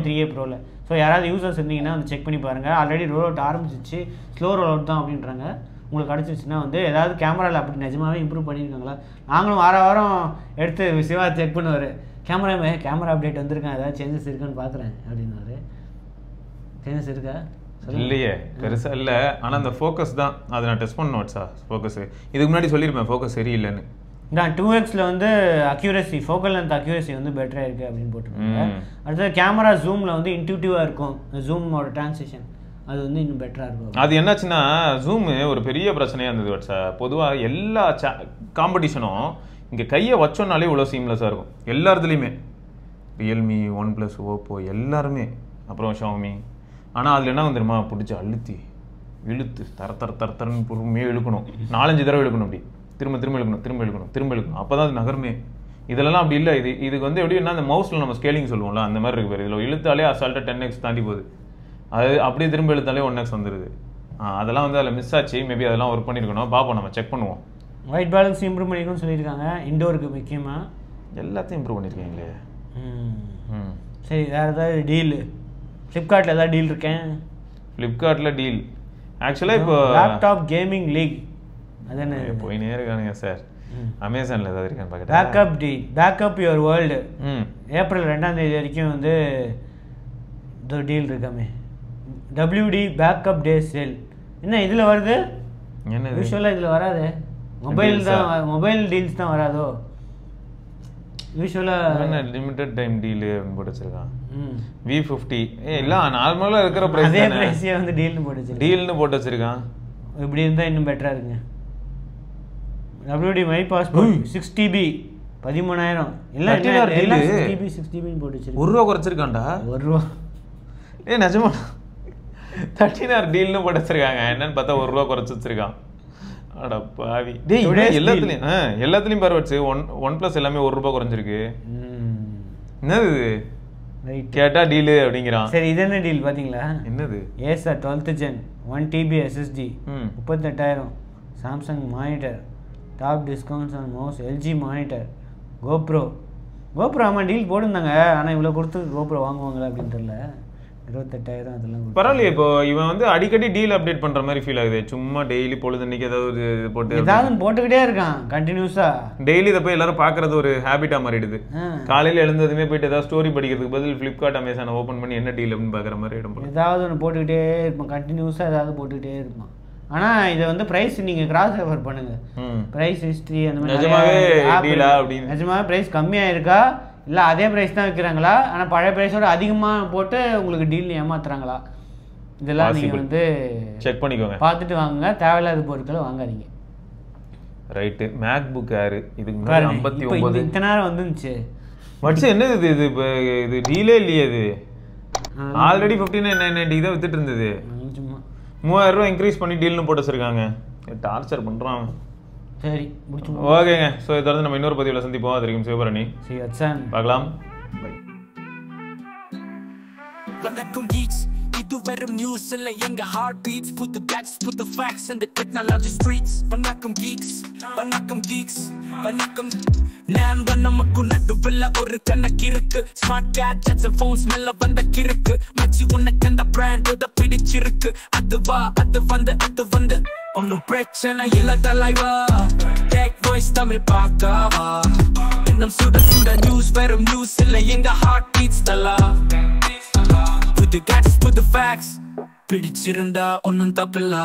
3A ப்ரோவில். ஸோ யாராவது யூசர்ஸ் இருந்தீங்கன்னா வந்து செக் பண்ணி பாருங்கள். ஆல்ரெடி ரோல் அவுட் ஆரம்பிச்சிச்சு, ஸ்லோ ரோல் அவுட் தான் அப்படின்றாங்க. உங்களுக்கு கிடச்சிருச்சுன்னா வந்து ஏதாவது கேமராவில் அப்படி நிஜமாவே இம்ப்ரூவ் பண்ணியிருக்காங்களா? நாங்களும் வாரம் எடுத்து சிவா செக் பண்ணுவார், கேமரா அப்டேட் வந்திருக்கேன், ஏதாவது சேஞ்சஸ் இருக்கான்னு பார்க்குறேன் அப்படின்னாரு. சேஞ்சஸ் இருக்கா? இல்லையே, பெருசாக இல்லை. ஆனால் அந்த ஃபோக்கஸ் தான், அதை நான் டெஸ்ட் பண்ணணும் சார். ஃபோக்கஸு இதுக்கு முன்னாடி சொல்லியிருப்பேன் ஃபோக்கஸ் சரியில்லைன்னு. நான் 2x வந்து அக்யூரசி, ஃபோக்கல் லென்த் அக்யூரசி வந்து பெட்டராக இருக்குது அப்படின்னு போட்டிருக்காங்க. அடுத்தது கேமரா ஜூமில் வந்து இன்ட்யூட்டிவாக இருக்கும், ஜூமோட டிரான்சிஷன் அது வந்து இன்னும் பெட்டராக இருக்கும். அது என்னாச்சுன்னா ஜூமு ஒரு பெரிய பிரச்சனையாக இருந்தது சார். பொதுவாக எல்லா காம்படிஷனும் இங்கே கையை வச்சோன்னாலே இவ்வளோ சீம்லெஸ்ஸாக இருக்கும் எல்லா இடத்துலையுமே. ரியல்மி, OnePlus, ஓப்போ எல்லாருமே, அப்புறம் ஷாமி. ஆனால் அதில் என்ன வந்துருமா, பிடிச்சி இழுத்து தரன்னு பொறுமையாக இழுக்கணும், 4-5 தடவை இழுக்கணும், அப்படி திரும்ப இழுக்கணும், அப்போ தான் அது நகருமே. இதெல்லாம் அப்படி இல்லை. இதுக்கு வந்து எப்படின்னா அந்த மவுஸில் நம்ம ஸ்கேலிங் சொல்லுவோம்ல, அந்த மாதிரி இருக்கு. இதில் இழுத்தாலே அசால்ட்டாக 10x தாண்டி போகுது, அது அப்படியே திரும்ப இழுத்தாலே 1x வந்துடுது. அதெல்லாம் வந்து அதில் மிஸ் ஆச்சு. மேபி அதெல்லாம் ஒர்க் பண்ணியிருக்கணும், பார்ப்போம், நம்ம செக் பண்ணுவோம். ஒயிட் பேலன்ஸ் இம்ப்ரூவ் பண்ணிக்கணும்னு சொல்லியிருக்காங்க, இண்டோருக்கு முக்கியமாக. எல்லாத்தையும் இம்ப்ரூவ் பண்ணியிருக்கீங்களே. சரி, வேறு ஏதாவது டீலு ஃப்ளிப்கார்ட்டில் ஏதாவது டீல் இருக்கேன்? ஃப்ளிப்கார்ட்டில் டீல் ஆக்சுவலாக இப்போ லேப்டாப் கேமிங் லீக் அது என்ன போயினே இருக்கானுங்க சார். அமேசானில் ஏதாவது இருக்கான்னு பார்க்குறேன். பேக்கப் யுவர் வேர்ல்டு ஏப்ரல் 2ஆம் தேதி வரைக்கும் வந்து இந்த டீல் இருக்காமே, WD பேக்கப் டே சேல். என்ன இதில் வருது? என்ன யூஸ்வலாக இதில் வராது, மொபைல் டீல்ஸ் தான் வராதோ யூஸ்வலாக? லிமிடெட் டைம் டீல் அப்படின்னு போட்டு வச்சிருக்கான். V50 இல்லை நார்மலாக இருக்கிற ப்ரைஸ், அதே ப்ரைஸே வந்து டீல்னு போட்டு வச்சிருக்கான். இப்படி இருந்தால் இன்னும் பெட்டராக இருக்குங்க. WD மை பாஸ்போர்ட் 6GB 13,000 இல்லை 6GB போட்டு வச்சிருக்கேன். ₹1 குறைச்சிருக்கான்டா. ₹1 நிஜமா 13 டீல்னு போட்டு வச்சிருக்காங்க. என்னன்னு பார்த்தா ₹1 குறைச்சி வச்சிருக்கான். அடப்பாவி. டேய் எல்லாத்துலயும் பரவாச்சு. OnePlus எல்லாமே ₹1 குறைஞ்சிருக்கு. என்னது கேட்டா டீலு அப்படிங்கிறான். சரி, இது என்ன டீல் பாத்தீங்களா? என்னது? Acer 12th Gen 1TB SSD 38,000. Samsung monitor, top discounts on mouse, LG monitor, GoPro ஆமாம் டீல் போட்டுருந்தாங்க. ஆனால் இவ்வளோ கொடுத்து GoPro வாங்குவாங்களா அப்படின்னு தெரியல. 28,000 அதெல்லாம் பரவாயில்லையே. இப்போ இவன் வந்து அடிக்கடி டீல் அப்டேட் பண்ற மாதிரி ஃபீல் ஆகுது. சும்மா டெய்லி பொழுதுன்னைக்கு ஏதாவது போட்டுக்கிட்டே இருக்கான் கண்டினியூஸா. டெய்லி இதை போய் எல்லாரும் பாக்குறது ஒரு ஹேபிட்டா மாறிடுது. காலையில எழுந்ததுமே போயிட்டு ஏதாவது ஸ்டோரி படிக்கிறதுக்கு பதில் ஃபிளிப்கார்ட், அமேசான் ஓப்பன் பண்ணி என்ன டீல் அப்படின்னு பாக்குற மாதிரி இடம். ஏதாவது ஒன்று போட்டுக்கிட்டே இருப்பான், கண்டினியூஸா ஏதாவது போட்டுக்கிட்டே இருப்பான். ஆனால் இதை வந்து ப்ரைஸ் நீங்கள் கிராஸ் ரெஃபர் பண்ணுங்க, ப்ரைஸ் ஹிஸ்ட்ரி அந்த மாதிரி. நிஜமாவே ப்ரைஸ் கம்மியாக இருக்கா இல்லை அதே ப்ரைஸ் தான் விற்கிறாங்களா, ஆனால் பழைய ப்ரைஸோட அதிகமாக போட்டு உங்களுக்கு டீல் ஏமாத்துறாங்களா, இதெல்லாம் நீங்கள் வந்து செக் பண்ணிக்கோங்க, பார்த்துட்டு வாங்குங்க. தேவையில்லாத பொருட்களை வாங்காதீங்க. ரைட்டு. மேக்புக் ஏர் இதுக்கு 59 இத்தனை நேரம் வந்துருந்துச்சு. மச்சு என்னது இது? இது டீலே இல்லையே. இது ஆல்ரெடி 59,990 தான் வித்துட்டு இருந்தது. சும்மா ₹3,000 இன்க்ரீஸ் பண்ணி டீல்னு போட்டு வச்சிருக்காங்க. டார்ச்சர் பண்ணுறான். சரி, முடிச்சு. ஓகேங்க. ஸோ இதை தொடர்ந்து நம்ம இன்னொரு பதிவில் சந்திப்போம். அது வரைக்கும் சிவபரணி பார்க்கலாம். இது வெறும் நியூஸ் இல்ல, எங்க ஹார்ட் பீட்ஸ். புது கேட்ஸ், புது facts and the technology streets. வணக்கம் geeks, வணக்கம் geeks, வணக்கம். நான் நமக்கு நடுவில் ஒரு கணக்கு இருக்கு. ஸ்மார்ட் கேட்ஜெட்ஸ் and phones மேல வந்த கிறுக்கு. மச்சி உனக்கு அந்த பிராண்ட் பிடிச்சிருக்கு. அதுவா அது வந்து ஒன்னும் பிரச்சனை இல்ல தலைவா. டெக் வாய்ஸ் தமிழ் பார்க்கவா. இன்னும் சுட நியூஸ் வெறும் நியூஸ் இல்ல, எங்க ஹார்ட் பீட்ஸ் தலா. புது கேட்ஸ், புது ஃபேக்ட்ஸ், பிடிச்சிருந்தா ஒன்னும் தப்பில்ல.